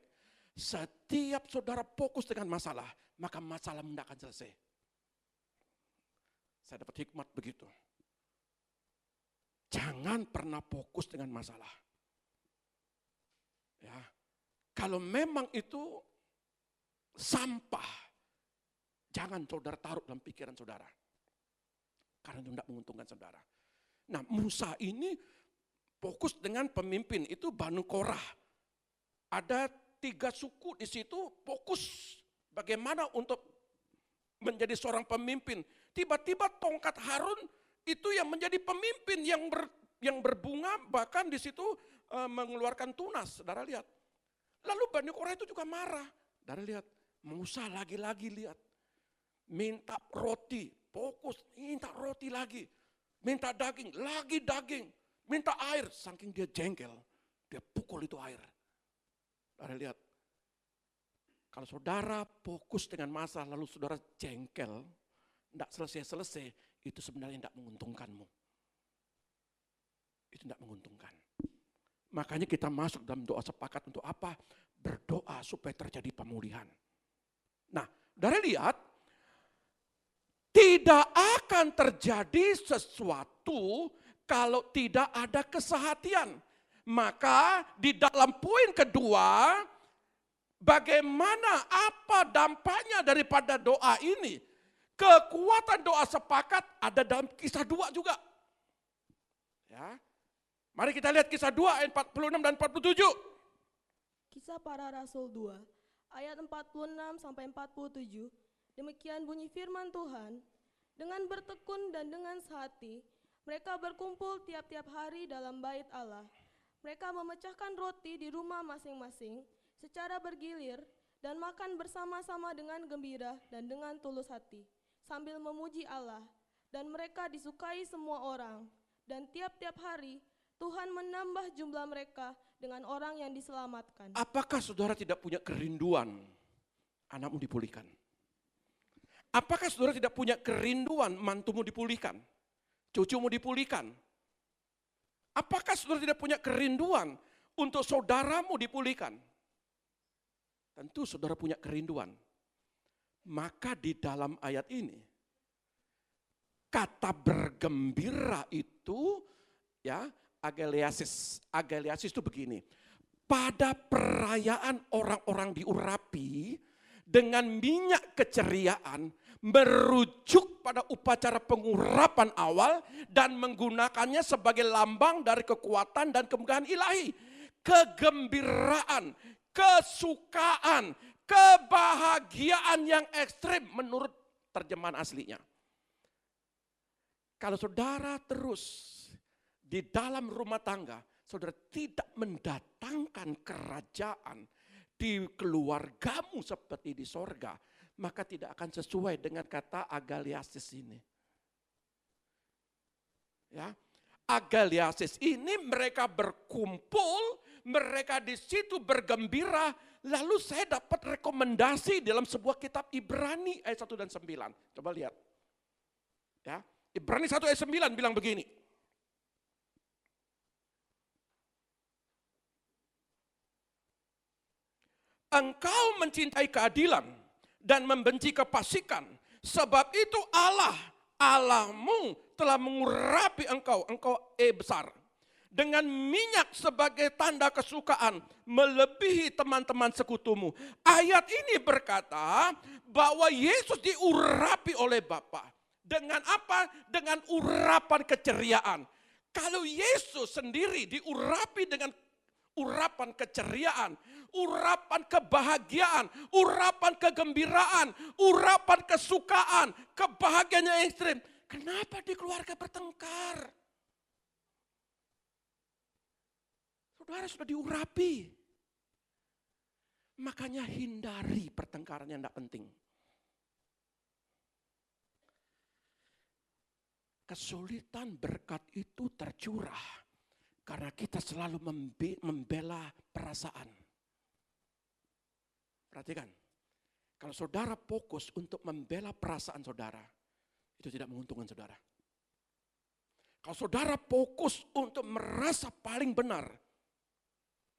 Setiap saudara fokus dengan masalah, maka masalah tidak akan selesai. Saya dapat hikmat begitu. Jangan pernah fokus dengan masalah. Ya, kalau memang itu sampah, jangan saudara taruh dalam pikiran saudara. Karena itu tidak menguntungkan saudara. Nah, Musa ini fokus dengan pemimpin, itu Banu Korah. Ada 3 suku di situ fokus bagaimana untuk menjadi seorang pemimpin. Tiba-tiba tongkat Harun itu yang menjadi pemimpin yang berbunga, bahkan di situ mengeluarkan tunas. Saudara lihat. Lalu Banu Korah itu juga marah. Saudara lihat, Musa lagi-lagi lihat. Minta roti, fokus, minta roti lagi. Minta daging, lagi daging. Minta air, saking dia jengkel. Dia pukul itu air. Saudara lihat. Kalau saudara fokus dengan masalah lalu saudara jengkel, tidak selesai-selesai, itu sebenarnya tidak menguntungkanmu. Itu tidak menguntungkan. Makanya kita masuk dalam doa sepakat untuk apa? Berdoa supaya terjadi pemulihan. Nah, saudara lihat, tidak akan terjadi sesuatu kalau tidak ada kesehatian. Maka di dalam poin kedua, bagaimana apa dampaknya daripada doa ini? Kekuatan doa sepakat ada dalam Kisah 2 juga. Ya. Mari kita lihat Kisah 2 ayat 46 dan 47. Kisah Para Rasul 2 ayat 46 sampai 47. Demikian bunyi firman Tuhan, dengan bertekun dan dengan sehati, mereka berkumpul tiap-tiap hari dalam bait Allah. Mereka memecahkan roti di rumah masing-masing secara bergilir dan makan bersama-sama dengan gembira dan dengan tulus hati, sambil memuji Allah. Dan mereka disukai semua orang, dan tiap-tiap hari Tuhan menambah jumlah mereka dengan orang yang diselamatkan. Apakah saudara tidak punya kerinduan anakmu dipulihkan? Apakah saudara tidak punya kerinduan mantumu dipulihkan? Cucumu dipulihkan? Apakah saudara tidak punya kerinduan untuk saudaramu dipulihkan? Tentu saudara punya kerinduan. Maka di dalam ayat ini, kata bergembira itu, ya, agaliasis. Agaliasis itu begini, pada perayaan orang-orang diurapi, dengan minyak keceriaan merujuk pada upacara pengurapan awal dan menggunakannya sebagai lambang dari kekuatan dan kemegahan ilahi. Kegembiraan, kesukaan, kebahagiaan yang ekstrim menurut terjemahan aslinya. Kalau saudara terus di dalam rumah tangga, saudara tidak mendatangkan kerajaan di keluargamu seperti di sorga, maka tidak akan sesuai dengan kata agaliasis ini. Ya, agaliasis ini mereka berkumpul, mereka di situ bergembira. Lalu saya dapat rekomendasi dalam sebuah kitab Ibrani ayat 1 dan 9. Coba lihat. Ya, Ibrani 1 ayat 9 bilang begini. Engkau mencintai keadilan dan membenci kefasikan. Sebab itu Allahmu telah mengurapi engkau besar. Dengan minyak sebagai tanda kesukaan melebihi teman-teman sekutumu. Ayat ini berkata bahwa Yesus diurapi oleh Bapa. Dengan apa? Dengan urapan keceriaan. Kalau Yesus sendiri diurapi dengan urapan keceriaan, urapan kebahagiaan, urapan kegembiraan, urapan kesukaan, kebahagiaan yang ekstrim. kenapa di keluarga bertengkar? Saudara sudah diurapi. Makanya hindari pertengkaran yang tidak penting. Kesulitan berkat itu tercurah karena kita selalu membela perasaan. Perhatikan, kalau saudara fokus untuk membela perasaan saudara, itu tidak menguntungkan saudara. Kalau saudara fokus untuk merasa paling benar,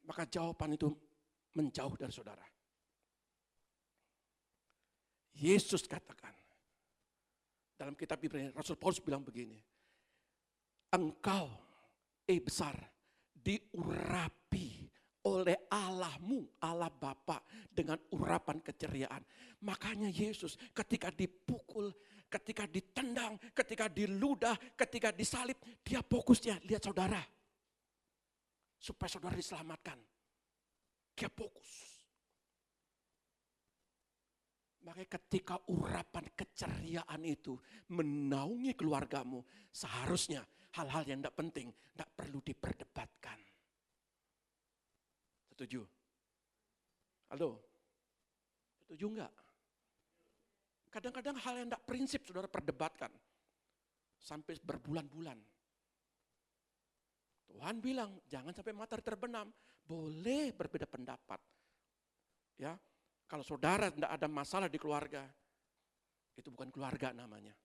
maka jawaban itu menjauh dari saudara. Yesus katakan, dalam kitab Ibrani, Rasul Paulus bilang begini, engkau, besar, diurapi oleh Allahmu, Allah Bapa, dengan urapan keceriaan. Makanya Yesus ketika dipukul, ketika ditendang, ketika diludah, ketika disalib, dia fokusnya lihat saudara. Supaya saudara diselamatkan. Dia fokus. Makanya ketika urapan keceriaan itu menaungi keluargamu, seharusnya hal-hal yang tidak penting, tidak perlu diperdebatkan. Setuju? Halo? Setuju enggak? Kadang-kadang hal yang tidak prinsip saudara perdebatkan. Sampai berbulan-bulan. Tuhan bilang, jangan sampai matahari terbenam. Boleh berbeda pendapat. Ya, kalau saudara tidak ada masalah di keluarga, itu bukan keluarga namanya.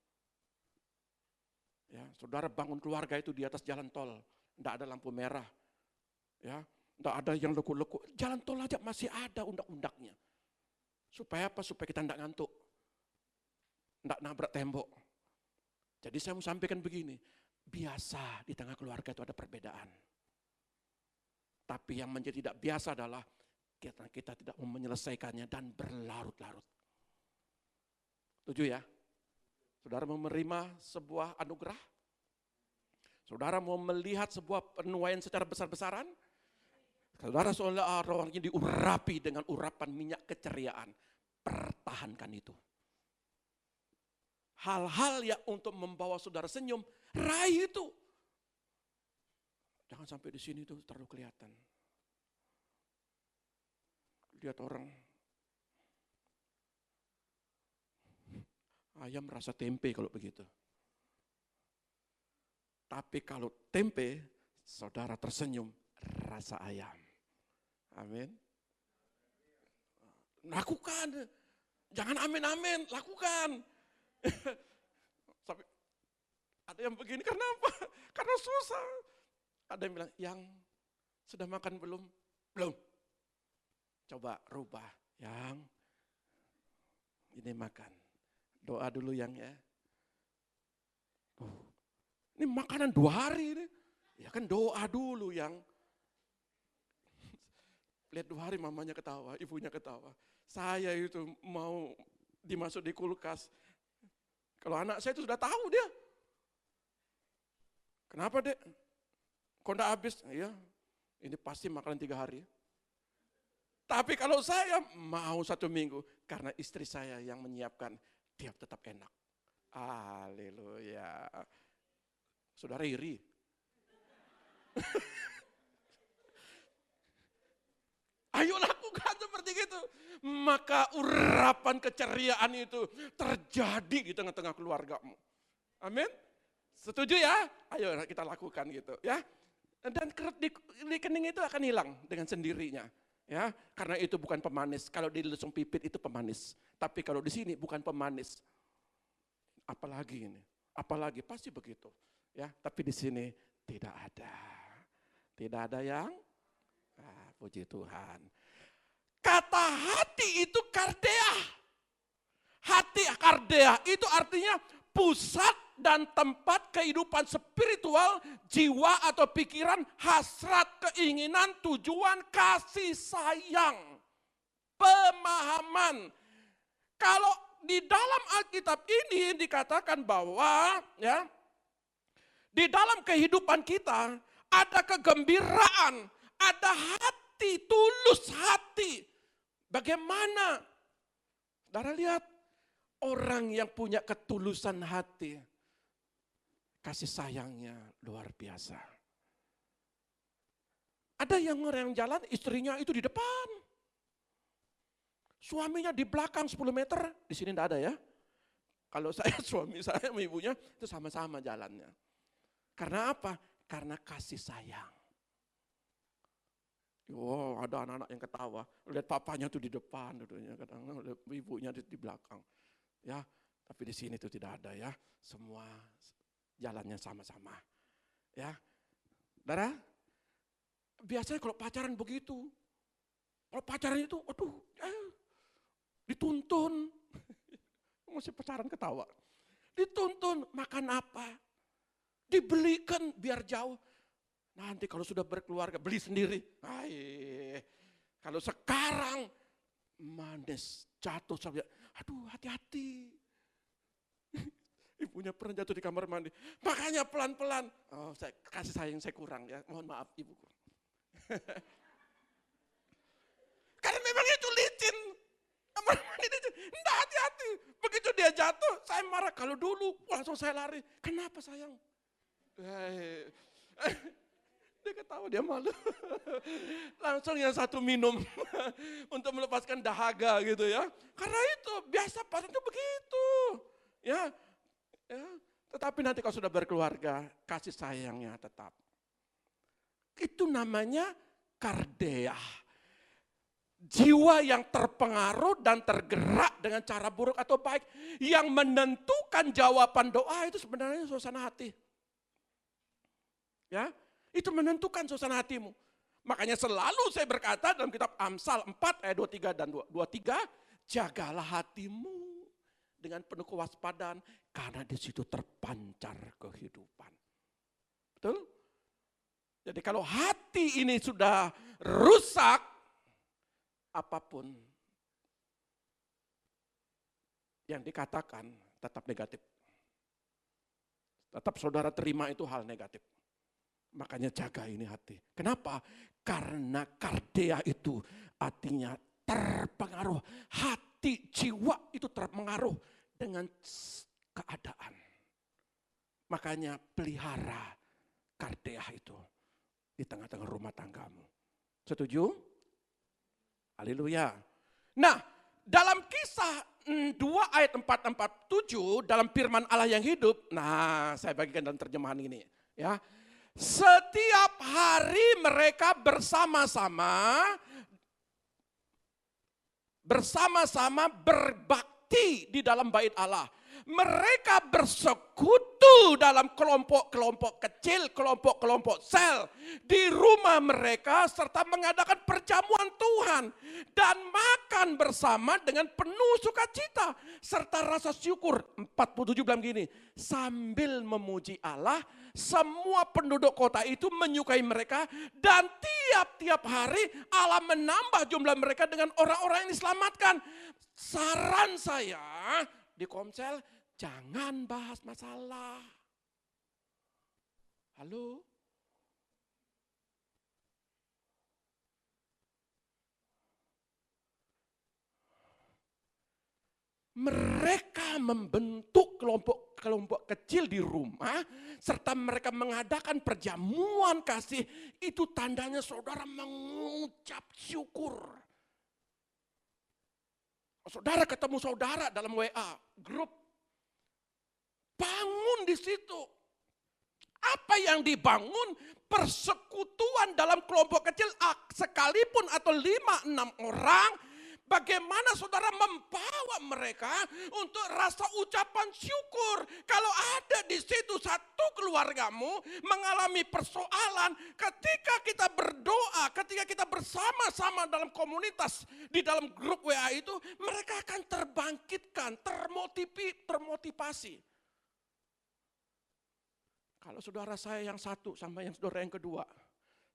Ya, saudara bangun keluarga itu di atas jalan tol, tidak ada lampu merah, ya, tidak ada yang leku-leku. Jalan tol aja masih ada undak-undaknya. Supaya apa? Supaya kita tidak ngantuk, tidak nabrak tembok. Jadi saya mau sampaikan begini, biasa di tengah keluarga itu ada perbedaan. Tapi yang menjadi tidak biasa adalah kita tidak mau menyelesaikannya dan berlarut-larut. Setuju ya? Saudara mau menerima sebuah anugerah? Saudara mau melihat sebuah penuaian secara besar-besaran? Saudara seolah rohnya diurapi dengan urapan minyak keceriaan. Pertahankan itu. Hal-hal yang untuk membawa saudara senyum, raih itu. Jangan sampai di sini tuh terlalu kelihatan. Lihat orang, ayam rasa tempe kalau begitu. Tapi kalau tempe, saudara tersenyum, rasa ayam. Amin. Lakukan. Jangan amin-amin, lakukan. Sampai ada yang begini, kenapa? Karena susah. Ada yang bilang, yang sudah makan belum? Belum. Coba rubah, yang ini makan. Doa dulu yang ya. Ini makanan 2 hari ini. Ya kan doa dulu yang. Lihat 2 hari mamanya ketawa, ibunya ketawa. Saya itu mau dimasuk di kulkas. Kalau anak saya itu sudah tahu dia. Kenapa dek? Kok enggak habis? Iya, ini pasti makanan 3 hari. Tapi kalau saya mau 1 minggu, karena istri saya yang menyiapkan, dia tetap enak. Haleluya. Saudara iri. Ayo lakukan seperti itu. Maka urapan keceriaan itu terjadi di tengah-tengah keluargamu. Amin. Setuju ya? Ayo kita lakukan gitu ya. Dan kerut di kening itu akan hilang dengan sendirinya. Ya, karena itu bukan pemanis. Kalau di lesung pipit itu pemanis. Tapi kalau di sini bukan pemanis. Apalagi ini? Apalagi pasti begitu. Ya, tapi di sini tidak ada. Tidak ada yang puji Tuhan. Kata hati itu kardea. Hati kardea itu artinya pusat dan tempat kehidupan spiritual, jiwa atau pikiran, hasrat, keinginan, tujuan, kasih sayang, pemahaman. Kalau di dalam Alkitab ini dikatakan bahwa ya, di dalam kehidupan kita ada kegembiraan, ada hati, tulus hati. Bagaimana? Saudara lihat, orang yang punya ketulusan hati, kasih sayangnya luar biasa. Ada yang jalan, istrinya itu di depan. Suaminya di belakang 10 meter, di sini tidak ada ya. Kalau saya, suami saya sama ibunya, itu sama-sama jalannya. Karena apa? Karena kasih sayang. Wow, ada anak-anak yang ketawa, lihat papanya tuh di depan, kadang ibunya di belakang. Ya, tapi di sini tuh tidak ada ya, semua jalannya sama-sama. Ya, saudara, biasanya kalau pacaran begitu, kalau pacaran itu, aduh, dituntun, masih pacaran ketawa, dituntun makan apa, dibelikan biar jauh. Nanti kalau sudah berkeluarga, beli sendiri. Kalau sekarang manis, jatuh sampai, aduh hati-hati. Ibunya pernah jatuh di kamar mandi, makanya pelan-pelan. Oh, saya kasih sayang saya kurang ya, mohon maaf ibuku. Karena memang itu licin. Kamar mandi licin, enggak hati-hati. Begitu dia jatuh, saya marah. Kalau dulu langsung saya lari. Kenapa sayang? Dia ketawa, dia malu. Langsung yang satu minum untuk melepaskan dahaga gitu ya. Karena itu biasa pacaran itu begitu. Ya. Tetapi nanti kalau sudah berkeluarga, kasih sayangnya tetap. Itu namanya kardea. Jiwa yang terpengaruh dan tergerak dengan cara buruk atau baik. Yang menentukan jawaban doa itu sebenarnya suasana hati. Ya, itu menentukan suasana hatimu. Makanya selalu saya berkata dalam kitab Amsal 4 ayat 23 dan 23, jagalah hatimu dengan penuh kewaspadaan karena di situ terpancar kehidupan. Betul? Jadi kalau hati ini sudah rusak, apapun yang dikatakan tetap negatif. Tetap saudara terima itu hal negatif. Makanya jaga ini hati. Kenapa? Karena kardea itu artinya terpengaruh. Hati, jiwa itu terpengaruh dengan keadaan. Makanya pelihara kardea itu di tengah-tengah rumah tanggamu. Setuju? Haleluya. Nah, dalam Kisah 2 ayat 4-7 dalam firman Allah yang hidup. Nah, saya bagikan dalam terjemahan ini ya. Setiap hari mereka bersama-sama berbakti di dalam bait Allah. Mereka bersekutu dalam kelompok-kelompok kecil, kelompok-kelompok sel di rumah mereka serta mengadakan perjamuan Tuhan dan makan bersama dengan penuh sukacita serta rasa syukur. 47 bilang gini, sambil memuji Allah, semua penduduk kota itu menyukai mereka dan tiap-tiap hari Allah menambah jumlah mereka dengan orang-orang yang diselamatkan. Saran saya di Komsel, jangan bahas masalah. Halo? Mereka membentuk kelompok-kelompok kecil di rumah, serta mereka mengadakan perjamuan kasih. Itu tandanya saudara mengucap syukur. Saudara ketemu saudara dalam WA, grup. Bangun di situ. Apa yang dibangun? Persekutuan dalam kelompok kecil, sekalipun atau 5-6 orang. Bagaimana saudara membawa mereka untuk rasa ucapan syukur. Kalau ada di situ satu keluargamu mengalami persoalan, ketika kita berdoa, ketika kita bersama-sama dalam komunitas, di dalam grup WA itu, mereka akan terbangkitkan, termotivasi. Kalau saudara saya yang satu sama yang saudara yang kedua,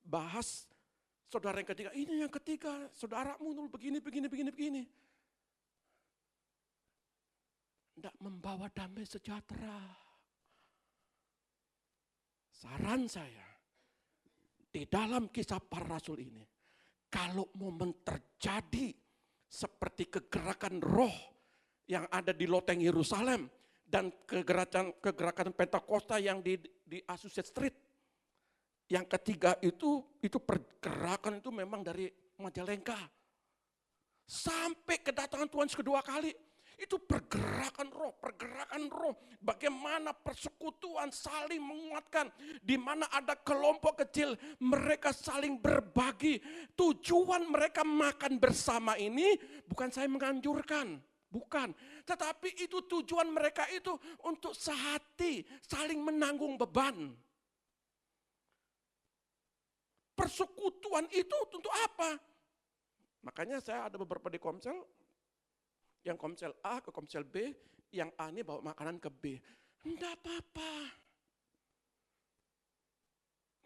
bahas saudara yang ketiga, ini yang ketiga, saudaramu dulu begini. Tidak membawa damai sejahtera. Saran saya, di dalam Kisah Para Rasul ini, kalau momen terjadi seperti kegerakan roh yang ada di loteng Yerusalem, dan kegerakan Pentakosta yang di Azusa Street. Yang ketiga itu pergerakan itu memang dari Majalengka. Sampai kedatangan Tuhan kedua kali, itu pergerakan roh. Bagaimana persekutuan saling menguatkan, di mana ada kelompok kecil, mereka saling berbagi. Tujuan mereka makan bersama ini bukan saya menganjurkan, bukan. Tetapi itu tujuan mereka itu untuk sehati, saling menanggung beban. Persekutuan itu untuk apa? Makanya saya ada beberapa di Komsel, yang Komsel A ke Komsel B, yang A ini bawa makanan ke B. Enggak apa-apa.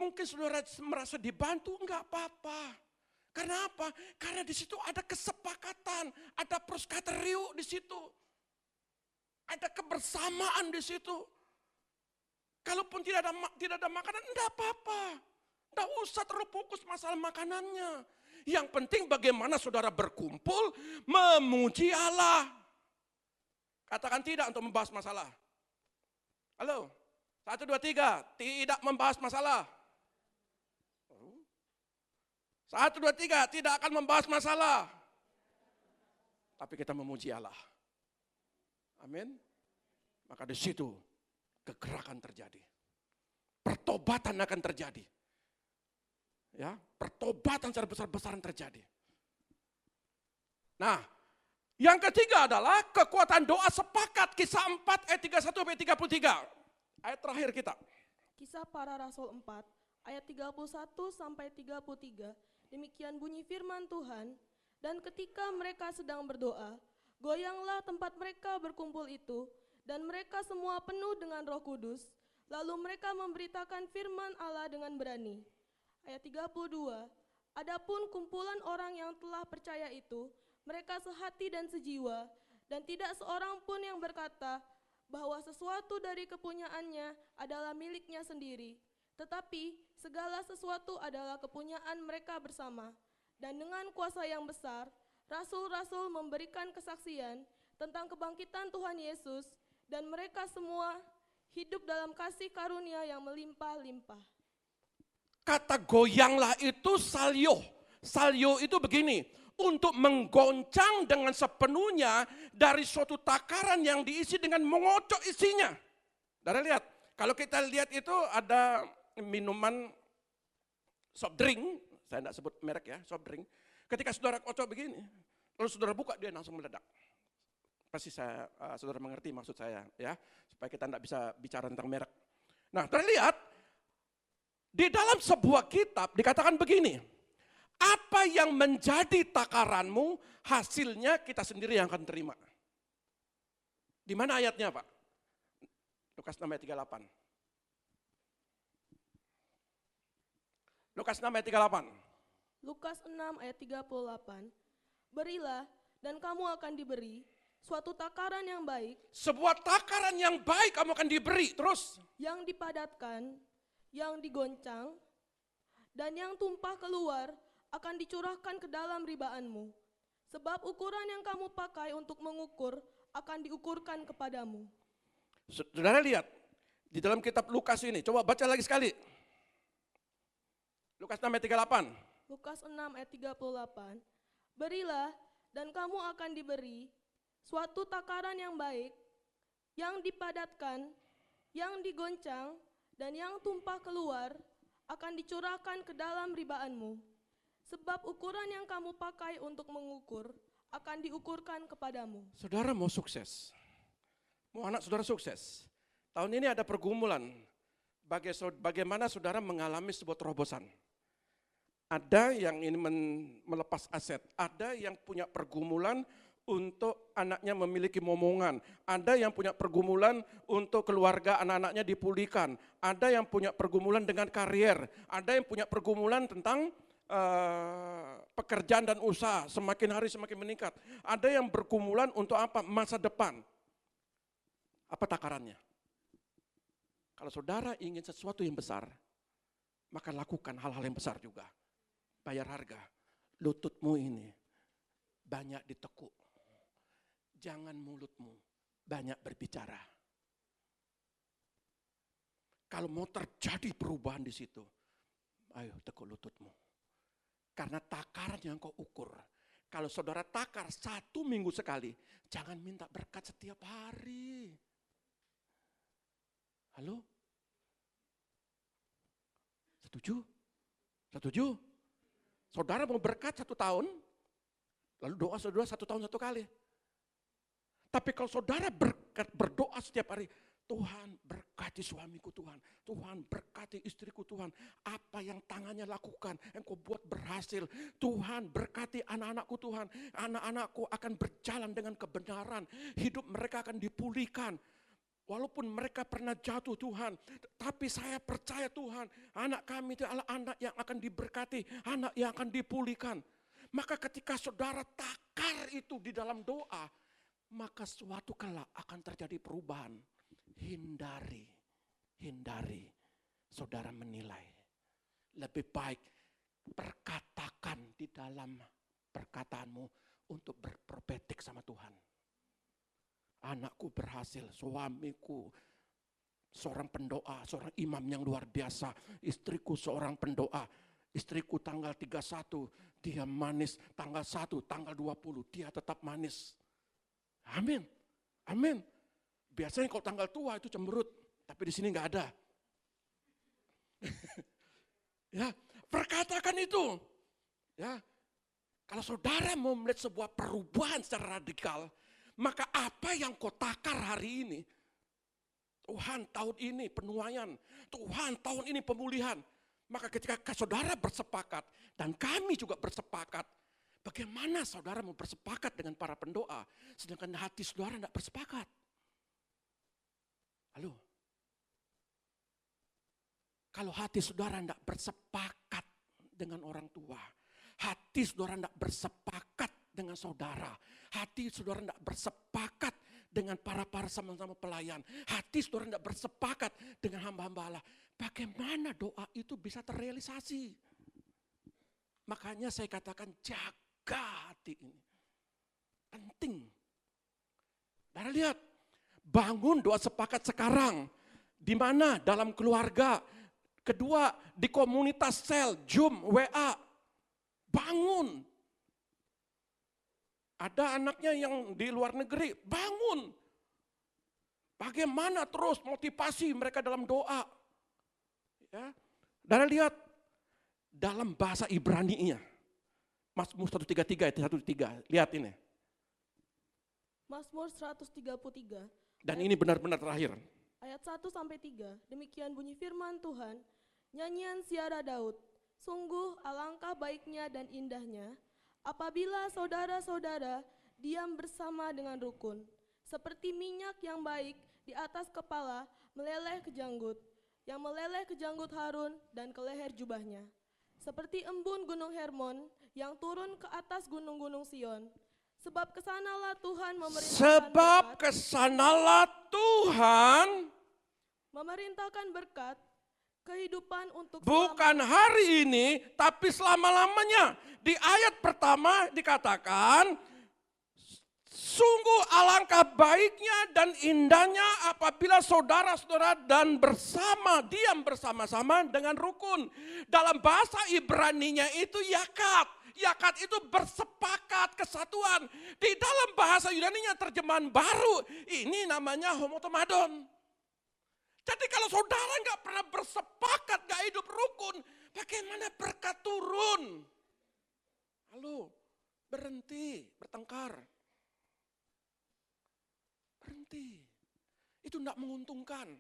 Mungkin saudara merasa dibantu, enggak apa-apa. Karena apa? Karena di situ ada kesepakatan, ada proskateriu di situ. Ada kebersamaan di situ. Kalaupun tidak ada makanan, enggak apa-apa. Enggak usah terlalu fokus masalah makanannya. Yang penting bagaimana saudara berkumpul memuji Allah. Katakan tidak untuk membahas masalah. Halo, 1, 2, 3, tidak membahas masalah. 1, 2, 3, tidak akan membahas masalah. Tapi kita memuji Allah. Amin. Maka di situ kegerakan terjadi. Pertobatan akan terjadi. Ya, pertobatan secara besar-besaran terjadi. Nah, yang ketiga adalah kekuatan doa sepakat. Kisah 4 ayat 31 sampai 33. Ayat terakhir kita. Kisah Para Rasul 4 ayat 31 sampai 33. Demikian bunyi firman Tuhan, dan ketika mereka sedang berdoa, goyanglah tempat mereka berkumpul itu, dan mereka semua penuh dengan Roh Kudus, lalu mereka memberitakan firman Allah dengan berani. Ayat 32, adapun kumpulan orang yang telah percaya itu, mereka sehati dan sejiwa, dan tidak seorang pun yang berkata bahwa sesuatu dari kepunyaannya adalah miliknya sendiri, tetapi segala sesuatu adalah kepunyaan mereka bersama. Dan dengan kuasa yang besar, rasul-rasul memberikan kesaksian tentang kebangkitan Tuhan Yesus, dan mereka semua hidup dalam kasih karunia yang melimpah-limpah. Kata goyanglah itu salyo. Salyo itu begini, untuk menggoncang dengan sepenuhnya dari suatu takaran yang diisi dengan mengocok isinya. Saudara lihat, kalau kita lihat itu ada minuman soft drink, saya tidak sebut merek ya, soft drink. Ketika saudara kocok begini, lalu saudara buka, dia langsung meledak. Pasti saudara mengerti maksud saya ya, supaya kita tidak bisa bicara tentang merek. Nah, terlihat di dalam sebuah kitab dikatakan begini, apa yang menjadi takaranmu, hasilnya kita sendiri yang akan terima. Di mana ayatnya Pak? Lukas 6 ayat 38. Lukas 6 ayat 38. Lukas 6 ayat 38. Berilah dan kamu akan diberi suatu takaran yang baik. Sebuah takaran yang baik kamu akan diberi. Terus. Yang dipadatkan, yang digoncang, dan yang tumpah keluar akan dicurahkan ke dalam ribaanmu. Sebab ukuran yang kamu pakai untuk mengukur akan diukurkan kepadamu. Saudara lihat, di dalam kitab Lukas ini, coba baca lagi sekali. Lukas 6 ayat 38. Lukas 6 ayat 38. Berilah dan kamu akan diberi suatu takaran yang baik, yang dipadatkan, yang digoncang, dan yang tumpah keluar akan dicurahkan ke dalam ribaanmu. Sebab ukuran yang kamu pakai untuk mengukur akan diukurkan kepadamu. Saudara mau sukses, mau anak saudara sukses. Tahun ini ada pergumulan, bagaimana saudara mengalami sebuah terobosan. Ada yang ingin melepas aset, ada yang punya pergumulan untuk anaknya memiliki momongan, ada yang punya pergumulan untuk keluarga anak-anaknya dipulihkan, ada yang punya pergumulan dengan karier, ada yang punya pergumulan tentang pekerjaan dan usaha, semakin hari semakin meningkat. Ada yang bergumulan untuk apa? Masa depan. Apa takarannya? Kalau saudara ingin sesuatu yang besar, maka lakukan hal-hal yang besar juga. Bayar harga. Lututmu ini banyak ditekuk. Jangan mulutmu banyak berbicara. Kalau mau terjadi perubahan di situ, ayo tekuk lututmu. Karena takaran yang kau ukur. Kalau saudara takar 1 minggu sekali, jangan minta berkat setiap hari. Halo? Setuju? Setuju? Saudara mau berkat 1 tahun, lalu doa saudara 1 tahun 1 kali. Tapi kalau saudara berdoa setiap hari, Tuhan berkati suamiku Tuhan, Tuhan berkati istriku Tuhan, apa yang tangannya lakukan, engkau buat berhasil, Tuhan berkati anak-anakku Tuhan, anak-anakku akan berjalan dengan kebenaran, hidup mereka akan dipulihkan. Walaupun mereka pernah jatuh Tuhan, tapi saya percaya Tuhan, anak kami itu adalah anak yang akan diberkati, anak yang akan dipulihkan. Maka ketika saudara takar itu di dalam doa, maka suatu kala akan terjadi perubahan. Hindari saudara menilai. Lebih baik perkatakan di dalam perkataanmu untuk berprofetik sama Tuhan. Anakku berhasil, suamiku seorang pendoa, seorang imam yang luar biasa, istriku seorang pendoa, istriku tanggal 31, dia manis, tanggal 1, tanggal 20, dia tetap manis. Amin, amin. Biasanya kalau tanggal tua itu cemberut, tapi di sini nggak ada. Ya, perkatakan itu. Ya, kalau saudara mau melihat sebuah perubahan secara radikal, maka apa yang kau takar hari ini, Tuhan tahun ini penuaian, Tuhan tahun ini pemulihan. Maka ketika saudara bersepakat dan kami juga bersepakat, bagaimana saudara mau bersepakat dengan para pendoa, sedangkan hati saudara tidak bersepakat? Halo? Kalau hati saudara tidak bersepakat dengan orang tua, hati saudara tidak bersepakat dengan saudara, hati saudara tidak bersepakat dengan para sama-sama pelayan, hati saudara tidak bersepakat dengan hamba-hamba Allah, bagaimana doa itu bisa terrealisasi? Makanya saya katakan jaga hati ini. Penting. Dan lihat, bangun doa sepakat sekarang. Di mana? Dalam keluarga. Kedua, di komunitas sel, Zoom, WA. Bangun. Ada anaknya yang di luar negeri, bangun. Bagaimana terus motivasi mereka dalam doa. Ya. Dan lihat, dalam bahasa Ibrani-nya. Mazmur 133 ayat 1-3. Lihat ini. Mazmur 133. Dan ini benar-benar terakhir. Ayat 1-3, demikian bunyi firman Tuhan, nyanyian Siara Daud, sungguh alangkah baiknya dan indahnya, apabila saudara-saudara diam bersama dengan rukun, seperti minyak yang baik di atas kepala meleleh ke janggut, yang meleleh ke janggut Harun dan ke leher jubahnya, seperti embun gunung Hermon yang turun ke atas gunung-gunung Sion. Sebab kesanalah Tuhan memerintahkan berkat, kehidupan untuk bukan hari ini, tapi selama-lamanya. Di ayat pertama dikatakan, sungguh alangkah baiknya dan indahnya apabila saudara-saudara dan diam bersama-sama dengan rukun. Dalam bahasa Ibraninya itu yakat. Yakat itu bersepakat, kesatuan. Di dalam bahasa Yunaninya terjemahan baru, ini namanya homotomadon. Jadi kalau saudara nggak pernah bersepakat, nggak hidup rukun, bagaimana berkat turun? Halo, berhenti bertengkar. Berhenti. Itu tidak menguntungkan.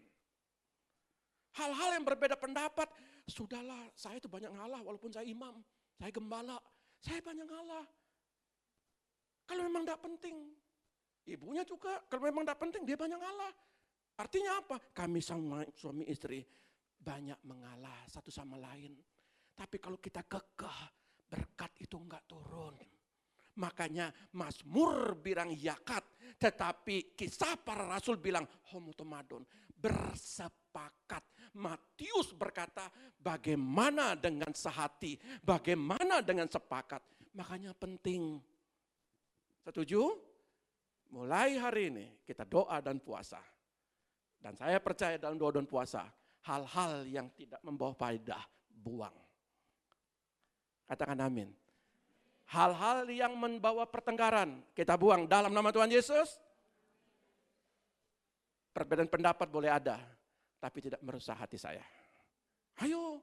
Hal-hal yang berbeda pendapat, sudahlah saya itu banyak ngalah walaupun saya imam, saya gembala. Saya banyak ngalah. Kalau memang tidak penting. Ibunya juga, kalau memang tidak penting, dia banyak ngalah. Artinya apa? Kami suami istri banyak mengalah satu sama lain. Tapi kalau kita kekeh, berkat itu enggak turun. Makanya Mazmur bilang yakat, tetapi Kisah Para Rasul bilang homotomadon, bersepakat. Matius berkata, bagaimana dengan sehati, bagaimana dengan sepakat. Makanya penting. Setuju? Mulai hari ini kita doa dan puasa. Dan saya percaya dalam doa dan puasa, Hal-hal yang tidak membawa faedah, buang. Katakan amin. Hal-hal yang membawa pertengkaran, kita buang dalam nama Tuhan Yesus. Perbedaan pendapat boleh ada, tapi tidak merusak hati saya. Ayo,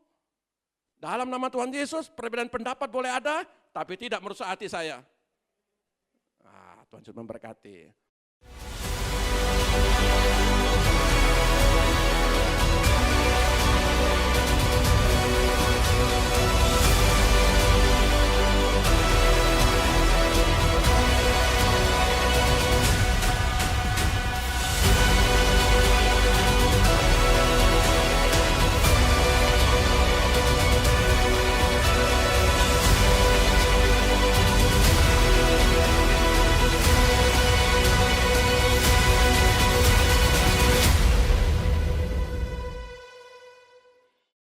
dalam nama Tuhan Yesus, perbedaan pendapat boleh ada, tapi tidak merusak hati saya. Tuhan Yesus memberkati.